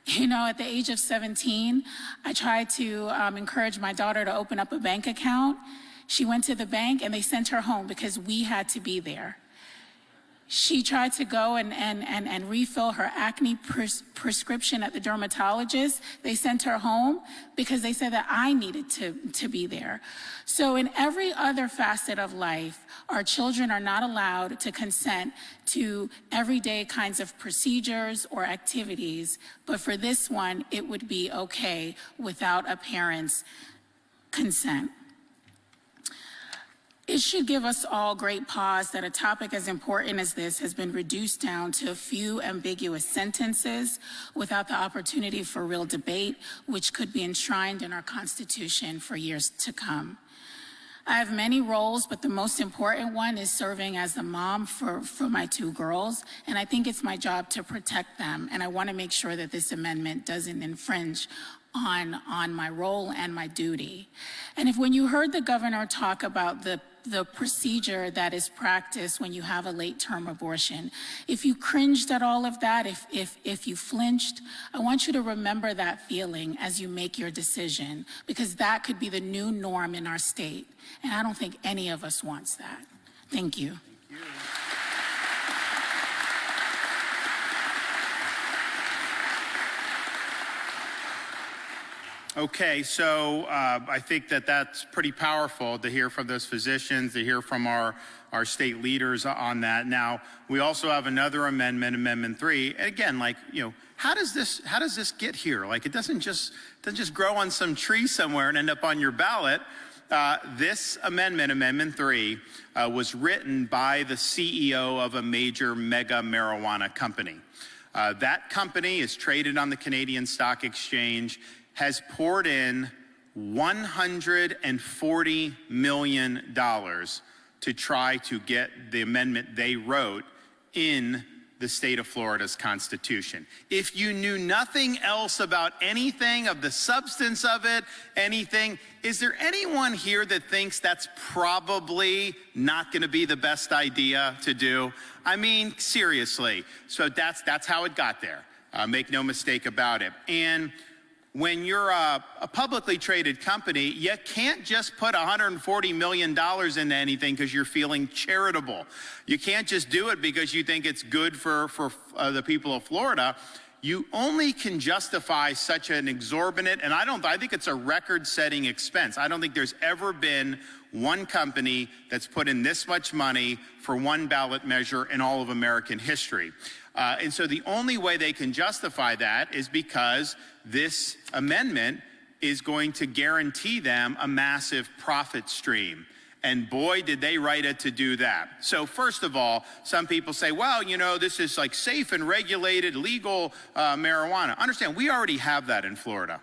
F: You know, at the age of 17, I tried to encourage my daughter to open up a bank account. She went to the bank and they sent her home because we had to be there. She tried to go and refill her acne prescription at the dermatologist. They sent her home because they said that I needed to be there. So in every other facet of life, our children are not allowed to consent to everyday kinds of procedures or activities. But for this one, it would be okay without a parent's consent. It should give us all great pause that a topic as important as this has been reduced down to a few ambiguous sentences without the opportunity for real debate, which could be enshrined in our Constitution for years to come. I have many roles, but the most important one is serving as the mom for my 2 girls, and I think it's my job to protect them, and I want to make sure that this amendment doesn't infringe on my role and my duty. And if when you heard the governor talk about the procedure that is practiced when you have a late-term abortion, if you cringed at all of that, if you flinched, I want you to remember that feeling as you make your decision, because that could be the new norm in our state, and I don't think any of us wants that. Thank you.
A: Thank you. Okay, so I think that that's pretty powerful to hear from those physicians, to hear from our state leaders on that. Now, we also have another amendment, Amendment 3. And again, like, you know, how does this get here? Like, it doesn't just grow on some tree somewhere and end up on your ballot. This amendment, Amendment 3, was written by the CEO of a major mega marijuana company. That company is traded on the Canadian Stock Exchange, has poured in $140 million to try to get the amendment they wrote in the state of Florida's Constitution. If you knew nothing else about anything of the substance of it, anything, is there anyone here that thinks that's probably not going to be the best idea to do? I mean, seriously. So that's how it got there. Make no mistake about it. And when you're a publicly traded company, you can't just put $140 million into anything because you're feeling charitable. You can't just do it because you think it's good for the people of Florida. You only can justify such an exorbitant, and I think it's a record-setting expense. I don't think there's ever been one company that's put in this much money for one ballot measure in all of American history. And so the only way they can justify that is because this amendment is going to guarantee them a massive profit stream. And boy, did they write it to do that. So first of all, some people say, well, you know, this is like safe and regulated, legal marijuana. Understand, we already have that in Florida.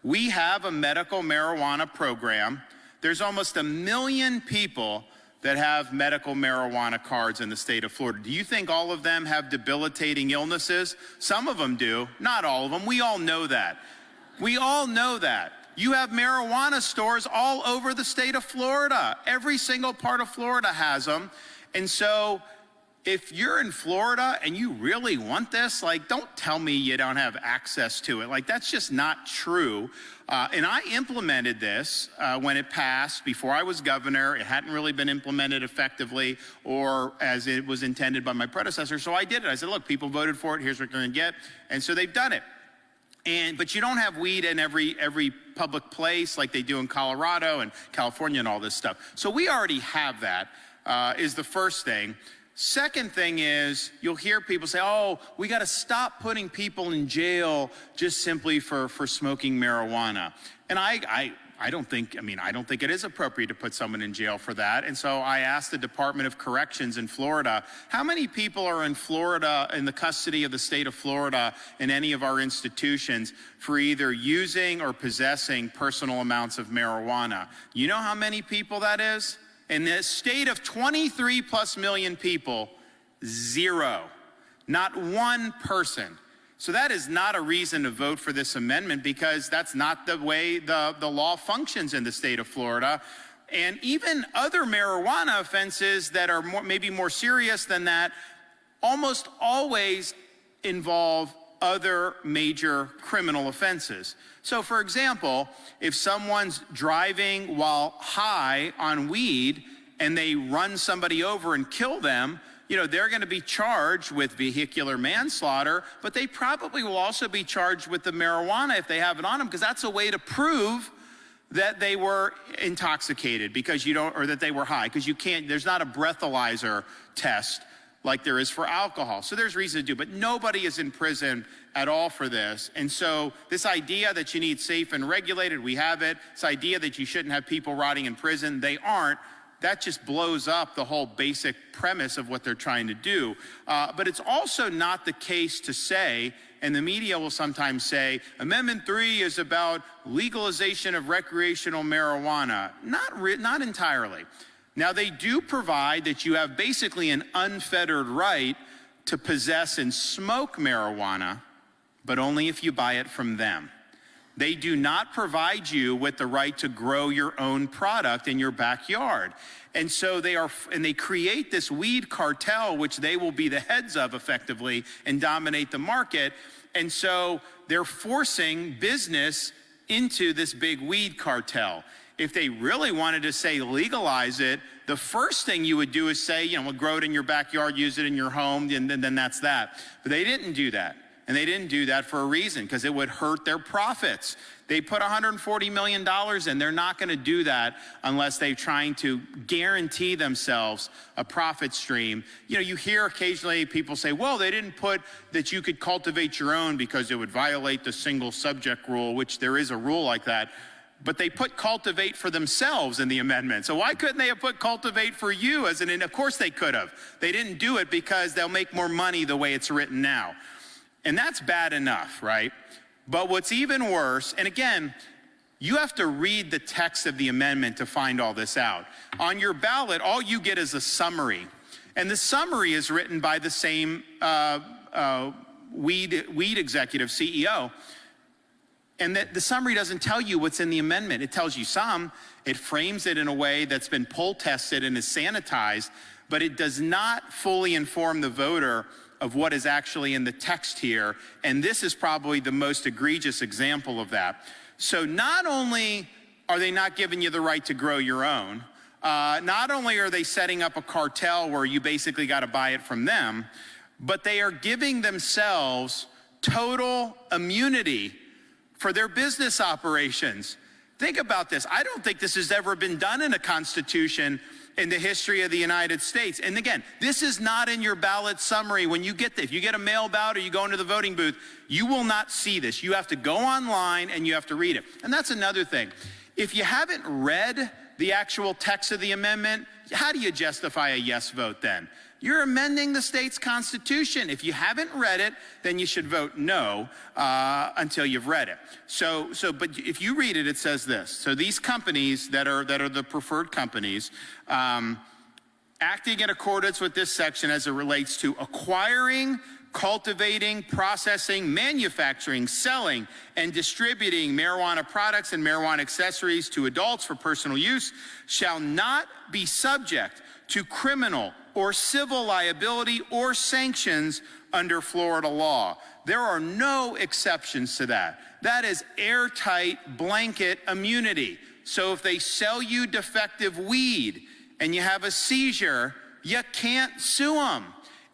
A: We have a medical marijuana program. There's almost 1 million people that have medical marijuana cards in the state of Florida. Do you think all of them have debilitating illnesses? Some of them do, not all of them. We all know that. We all know that. You have marijuana stores all over the state of Florida. Every single part of Florida has them. And so if you're in Florida and you really want this, like, don't tell me you don't have access to it. Like, that's just not true. And I implemented this when it passed before I was governor. It hadn't really been implemented effectively or as it was intended by my predecessor. So I did it. I said, look, people voted for it. Here's what they're going to get. And so they've done it. But you don't have weed in every public place like they do in Colorado and California and all this stuff. So we already have that, is the first thing. Second thing is, you'll hear people say, oh, we got to stop putting people in jail just simply for smoking marijuana. And I don't think it is appropriate to put someone in jail for that. And so I asked the Department of Corrections in Florida, how many people are in Florida, in the custody of the state of Florida, in any of our institutions for either using or possessing personal amounts of marijuana? You know how many people that is? In the state of 23 plus million people, 0. Not one person. So that is not a reason to vote for this amendment, because that's not the way the law functions in the state of Florida. And even other marijuana offenses that are maybe more serious than that almost always involve other major criminal offenses. So for example, if someone's driving while high on weed and they run somebody over and kill them, they're going to be charged with vehicular manslaughter, but they probably will also be charged with the marijuana if they have it on them, because that's a way to prove that they were intoxicated or that they were high, because there's not a breathalyzer test like there is for alcohol. So there's reason to do, but nobody is in prison at all for this. And so this idea that you need safe and regulated, we have it. This idea that you shouldn't have people rotting in prison, they aren't. That just blows up the whole basic premise of what they're trying to do. But it's also not the case to say, and the media will sometimes say, Amendment 3 is about legalization of recreational marijuana. Not entirely. Now, they do provide that you have basically an unfettered right to possess and smoke marijuana, but only if you buy it from them. They do not provide you with the right to grow your own product in your backyard. And so they create this weed cartel, which they will be the heads of effectively and dominate the market. And so they're forcing business into this big weed cartel. If they really wanted to say legalize it, the first thing you would do is say, we'll grow it in your backyard, use it in your home, and then that's that. But they didn't do that. And they didn't do that for a reason, because it would hurt their profits. They put $140 million in. They're not going to do that unless they're trying to guarantee themselves a profit stream. You hear occasionally people say, well, they didn't put that you could cultivate your own because it would violate the single subject rule, which there is a rule like that. But they put cultivate for themselves in the amendment. So why couldn't they have put cultivate for you of course they could have. They didn't do it because they'll make more money the way it's written now. And that's bad enough, right? But what's even worse, and again, you have to read the text of the amendment to find all this out. On your ballot, all you get is a summary. And the summary is written by the same weed executive, CEO. And the summary doesn't tell you what's in the amendment. It tells you some. It frames it in a way that's been poll tested and is sanitized, but it does not fully inform the voter of what is actually in the text here. And this is probably the most egregious example of that. So not only are they not giving you the right to grow your own, not only are they setting up a cartel where you basically got to buy it from them, but they are giving themselves total immunity for their business operations. Think about this. I don't think this has ever been done in a constitution in the history of the United States. And again, this is not in your ballot summary when you get this. If you get a mail ballot or you go into the voting booth, you will not see this. You have to go online and you have to read it. And that's another thing. If you haven't read the actual text of the amendment, how do you justify a yes vote then? You're amending the state's constitution. If you haven't read it, then you should vote no until you've read it. But if you read it, it says this. So these companies that are the preferred companies, acting in accordance with this section as it relates to acquiring, cultivating, processing, manufacturing, selling, and distributing marijuana products and marijuana accessories to adults for personal use shall not be subject to criminal or civil liability or sanctions under Florida law. There are no exceptions to that. That is airtight blanket immunity. So if they sell you defective weed and you have a seizure, you can't sue them.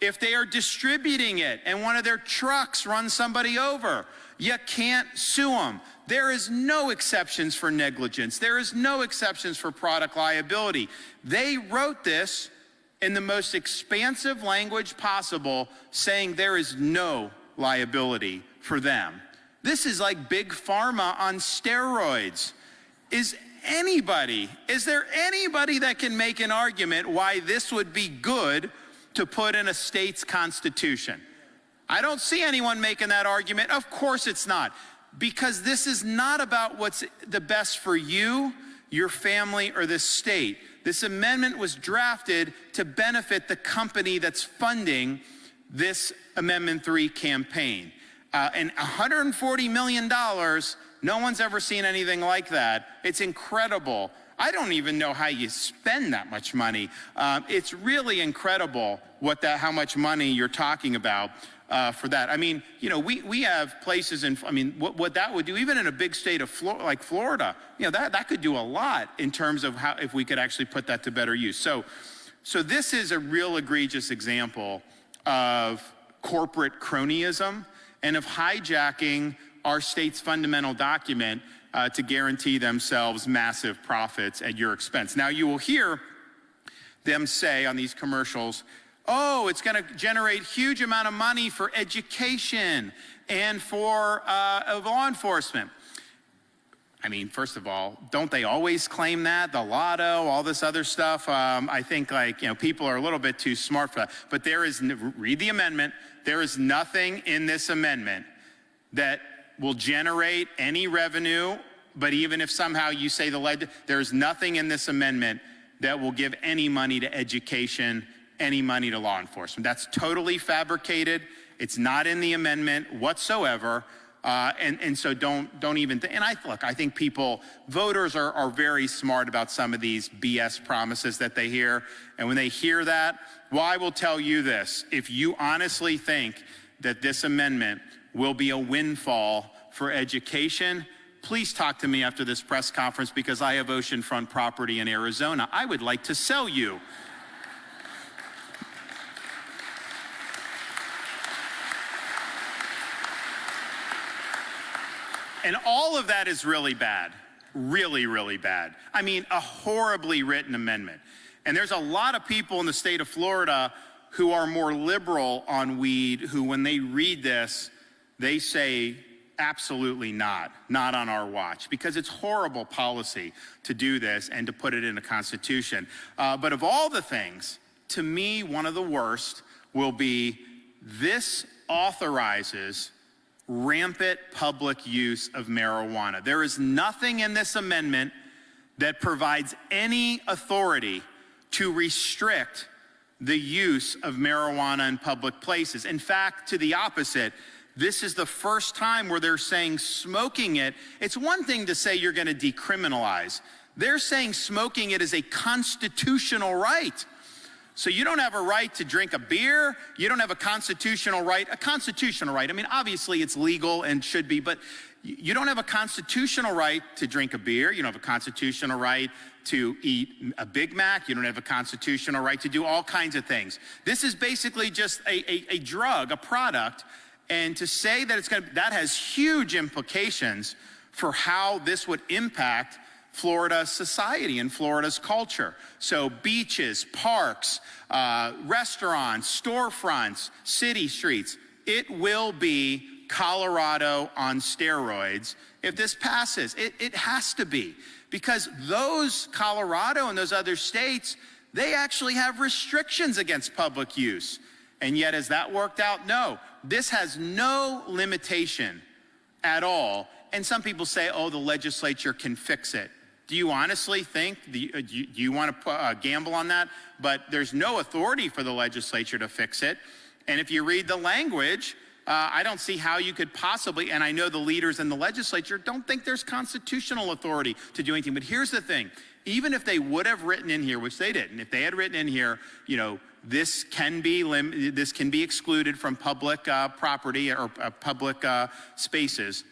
A: If they are distributing it and one of their trucks runs somebody over, you can't sue them. There is no exceptions for negligence. There is no exceptions for product liability. They wrote this in the most expansive language possible, saying there is no liability for them. This is like big pharma on steroids. Is there anybody that can make an argument why this would be good to put in a state's constitution? I don't see anyone making that argument. Of course it's not, because this is not about what's the best for you, your family, or the state. This amendment was drafted to benefit the company that's funding this Amendment 3 campaign. And $140 million, no one's ever seen anything like that. It's incredible. I don't even know how you spend that much money. It's really incredible how much money you're talking about for that. I mean, we have places what that would do, even in a big state of like Florida, that could do a lot in terms of if we could actually put that to better use. So So this is a real egregious example of corporate cronyism and of hijacking our state's fundamental document to guarantee themselves massive profits at your expense. Now, you will hear them say on these commercials, oh, it's going to generate huge amount of money for education and for law enforcement. I mean, first of all, don't they always claim that? The lotto, all this other stuff? I think, like, you know, people are a little bit too smart for that. But there is, read the amendment, there is nothing in this amendment that will generate any revenue, but even if somehow you say there's nothing in this amendment that will give any money to education, any money to law enforcement. That's totally fabricated. It's not in the amendment whatsoever. And so don't even think, and I think voters are very smart about some of these BS promises that they hear. And when they hear that, well, I will tell you this, if you honestly think that this amendment will be a windfall for education, please talk to me after this press conference, because I have oceanfront property in Arizona I would like to sell you. And all of that is really bad, really, really bad. I mean, a horribly written amendment. And there's a lot of people in the state of Florida who are more liberal on weed, who when they read this, they say, absolutely not on our watch, because it's horrible policy to do this and to put it in a constitution. But of all the things, to me, one of the worst will be this authorizes rampant public use of marijuana. There is nothing in this amendment that provides any authority to restrict the use of marijuana in public places. In fact, to the opposite, this is the first time where they're saying smoking it. It's one thing to say you're going to decriminalize. They're saying smoking it is a constitutional right. So you don't have a right to drink a beer. You don't have a constitutional right. I mean, obviously it's legal and should be, but you don't have a constitutional right to drink a beer. You don't have a constitutional right to eat a Big Mac. You don't have a constitutional right to do all kinds of things. This is basically just a drug, a product. And to say that that has huge implications for how this would impact Florida's society and Florida's culture. So beaches, parks, restaurants, storefronts, city streets, it will be Colorado on steroids if this passes. It has to be, because those Colorado and those other states, they actually have restrictions against public use. And yet, has that worked out? No. This has no limitation at all. And some people say, oh, the legislature can fix it. Do you honestly think, do you want to gamble on that? But there's no authority for the legislature to fix it. And if you read the language, I don't see how you could possibly, and I know the leaders in the legislature don't think there's constitutional authority to do anything. But here's the thing, even if they would have written in here, which they didn't, if they had written in here, you know, this can be excluded from public property or public spaces,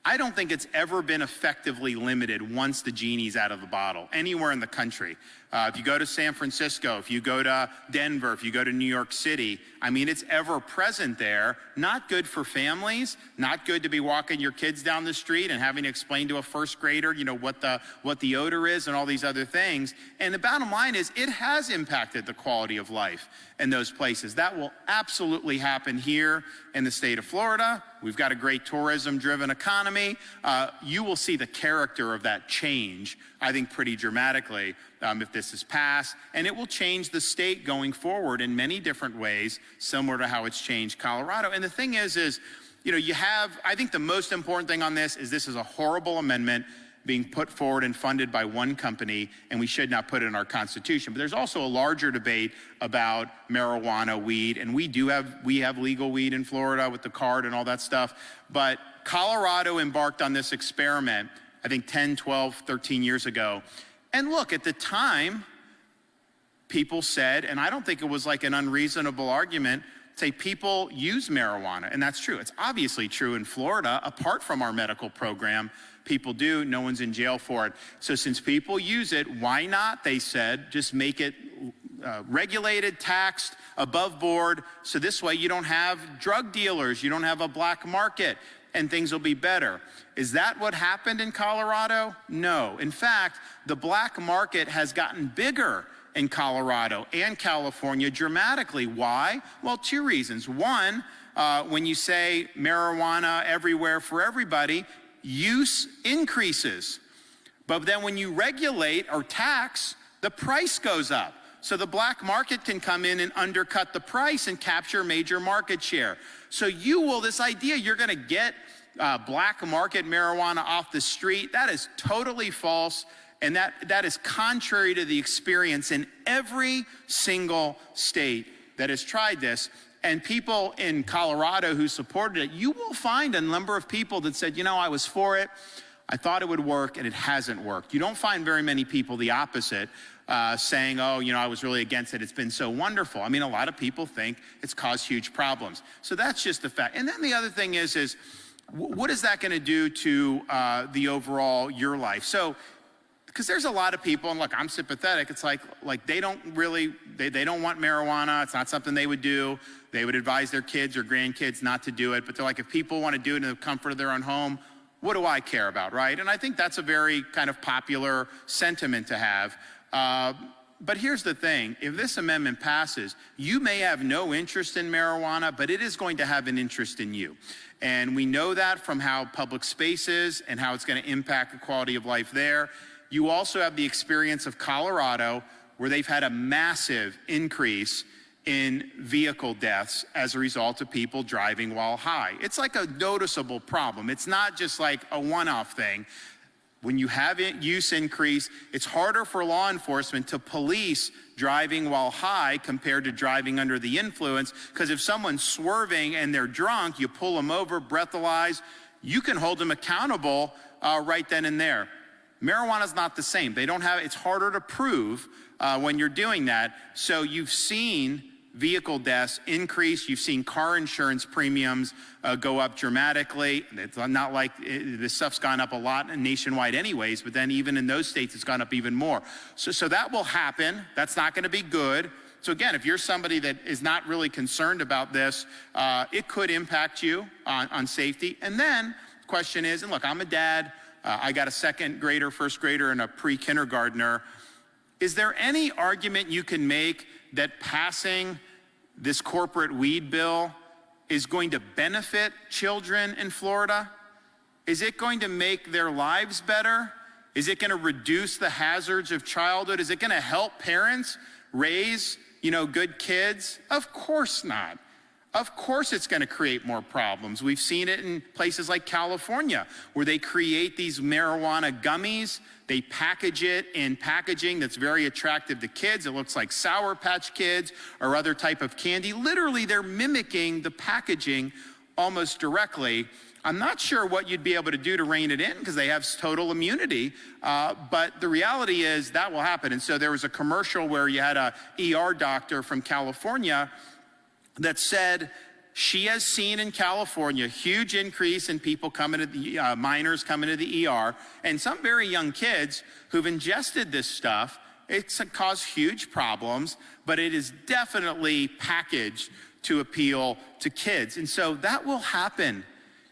A: I don't think it's ever been effectively limited once the genie's out of the bottle, anywhere in the country. If you go to San Francisco, if you go to Denver, if you go to New York City, I mean, it's ever present there. Not good for families, not good to be walking your kids down the street and having to explain to a first grader, you know, what the odor is and all these other things. And the bottom line is, it has impacted the quality of life in those places. That will absolutely happen here in the state of Florida. We've got a great tourism-driven economy. You will see the character of that change, I think, pretty dramatically if this is passed. And it will change the state going forward in many different ways, similar to how it's changed Colorado. And the thing is, you know, I think the most important thing on this is a horrible amendment being put forward and funded by one company, and we should not put it in our Constitution. But there's also a larger debate about marijuana, weed, and we have legal weed in Florida with the card and all that stuff. But Colorado embarked on this experiment, I think 10, 12, 13 years ago. And look, at the time, people said, and I don't think it was like an unreasonable argument, say people use marijuana, and that's true. It's obviously true in Florida. Apart from our medical program, people do. No one's in jail for it. So since people use it, why not, they said, just make it regulated, taxed, above board, so this way you don't have drug dealers, you don't have a black market, and things will be better. Is that what happened in Colorado? No. In fact, the black market has gotten bigger in Colorado and California dramatically. Why? Well, two reasons. One, when you say marijuana everywhere for everybody, use increases. But then when you regulate or tax, the price goes up. So the black market can come in and undercut the price and capture major market share. So this idea you're gonna get black market marijuana off the street, that is totally false. And that is contrary to the experience in every single state that has tried this. And people in Colorado who supported it, you will find a number of people that said, you know, I was for it, I thought it would work, and it hasn't worked. You don't find very many people the opposite, saying, oh, you know, I was really against it, it's been so wonderful. I mean, a lot of people think it's caused huge problems. So that's just the fact. And then the other thing is what is that gonna do to the overall your life? So, because there's a lot of people, and look, I'm sympathetic, it's like they don't really, they don't want marijuana, it's not something they would do. They would advise their kids or grandkids not to do it, but they're like, if people wanna do it in the comfort of their own home, what do I care about, right? And I think that's a very kind of popular sentiment to have. But here's the thing, if this amendment passes, you may have no interest in marijuana, but it is going to have an interest in you. And we know that from how public space is and how it's gonna impact the quality of life there. You also have the experience of Colorado, where they've had a massive increase in vehicle deaths as a result of people driving while high. It's like a noticeable problem. It's not just like a one-off thing. When you have use increase, it's harder for law enforcement to police driving while high compared to driving under the influence, because if someone's swerving and they're drunk, you pull them over, breathalyze, you can hold them accountable right then and there. Marijuana's not the same. They don't have, it's harder to prove when you're doing that. So you've seen vehicle deaths increase. You've seen car insurance premiums go up dramatically. It's not like this stuff's gone up a lot nationwide anyways, but then even in those states, it's gone up even more. So that will happen. That's not gonna be good. So again, if you're somebody that is not really concerned about this, it could impact you on safety. And then the question is, and look, I'm a dad, I got a second grader, first grader, and a pre-kindergartner. Is there any argument you can make that passing this corporate weed bill is going to benefit children in Florida? Is it going to make their lives better? Is it going to reduce the hazards of childhood? Is it going to help parents raise, good kids? Of course not. Of course it's going to create more problems. We've seen it in places like California, where they create these marijuana gummies. They package it in packaging that's very attractive to kids. It looks like Sour Patch Kids or other type of candy. Literally, they're mimicking the packaging almost directly. I'm not sure what you'd be able to do to rein it in, because they have total immunity, but the reality is that will happen. And so there was a commercial where you had a ER doctor from California that said she has seen in California a huge increase in people coming to the, minors coming to the ER, and some very young kids who've ingested this stuff. It's caused huge problems, but it is definitely packaged to appeal to kids. And so that will happen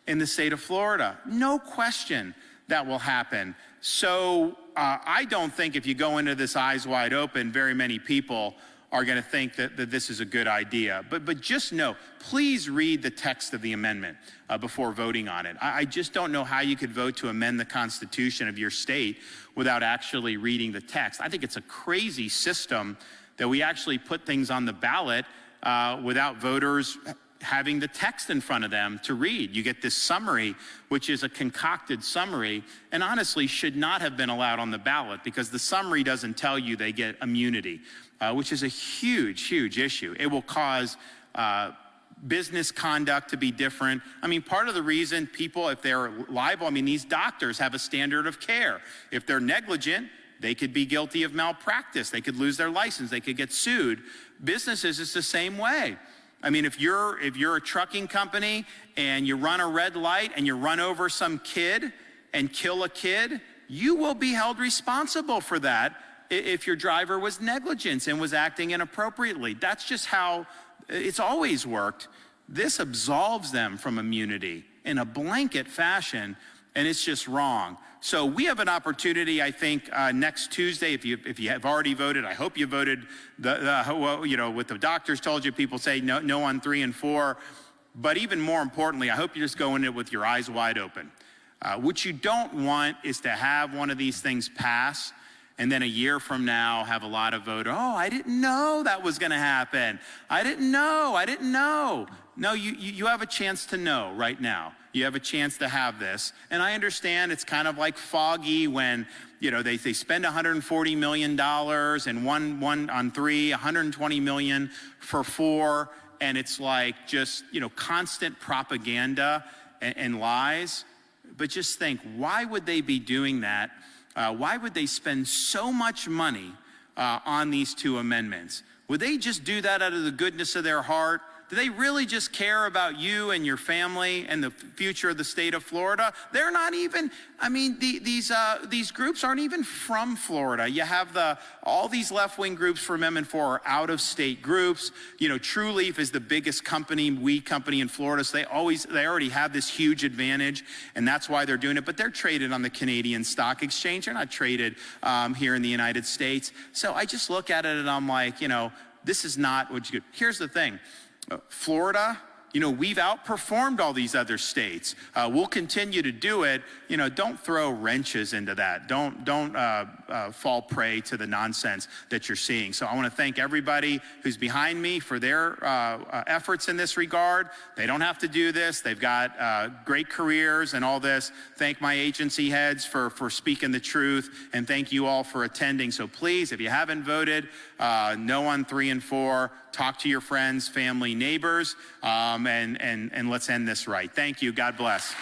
A: in the state of Florida. No question that will happen. So I don't think if you go into this eyes wide open, very many people are going to think that this is a good idea. But just know, please read the text of the amendment before voting on it. I just don't know how you could vote to amend the Constitution of your state without actually reading the text. I think it's a crazy system that we actually put things on the ballot without voters having the text in front of them to read. You get this summary, which is a concocted summary, and honestly should not have been allowed on the ballot, because the summary doesn't tell you they get immunity. Which is a huge, huge issue. It will cause business conduct to be different. I mean, part of the reason people, if they're liable, these doctors have a standard of care. If they're negligent, they could be guilty of malpractice. They could lose their license. They could get sued. Businesses is the same way. If you're a trucking company and you run a red light and you run over some kid and kill a kid, you will be held responsible for that if your driver was negligent and was acting inappropriately. That's just how it's always worked. This absolves them from immunity in a blanket fashion, and it's just wrong. So we have an opportunity, I think, next Tuesday, if you have already voted, I hope you voted, what the doctors told you, people say no on 3 and 4. But even more importantly, I hope you're just going in with your eyes wide open. What you don't want is to have one of these things pass and then a year from now have a lot of voters, oh, I didn't know that was gonna happen. I didn't know. No, you have a chance to know right now. You have a chance to have this. And I understand it's kind of like foggy when, they spend $140 million and one on 3, $120 million for 4. And it's like just, constant propaganda and lies. But just think, why would they be doing that? Why would they spend so much money on these 2 amendments? Would they just do that out of the goodness of their heart? Do they really just care about you and your family and the future of the state of Florida? They're not even, these groups aren't even from Florida. You have all these left-wing groups for Amendment 4 are out-of-state groups. True Leaf is the biggest weed company in Florida, so they already have this huge advantage, and that's why they're doing it. But they're traded on the Canadian Stock Exchange. They're not traded here in the United States. So I just look at it and I'm like, this is not what you do. Here's the thing. Florida, we've outperformed all these other states. We'll continue to do it. Don't throw wrenches into that. Don't fall prey to the nonsense that you're seeing. So I want to thank everybody who's behind me for their efforts in this regard. They don't have to do this. They've got great careers and all this. Thank my agency heads for speaking the truth, and thank you all for attending. So please, if you haven't voted, no on 3 and 4. Talk to your friends, family, neighbors, and let's end this right. Thank you. God bless.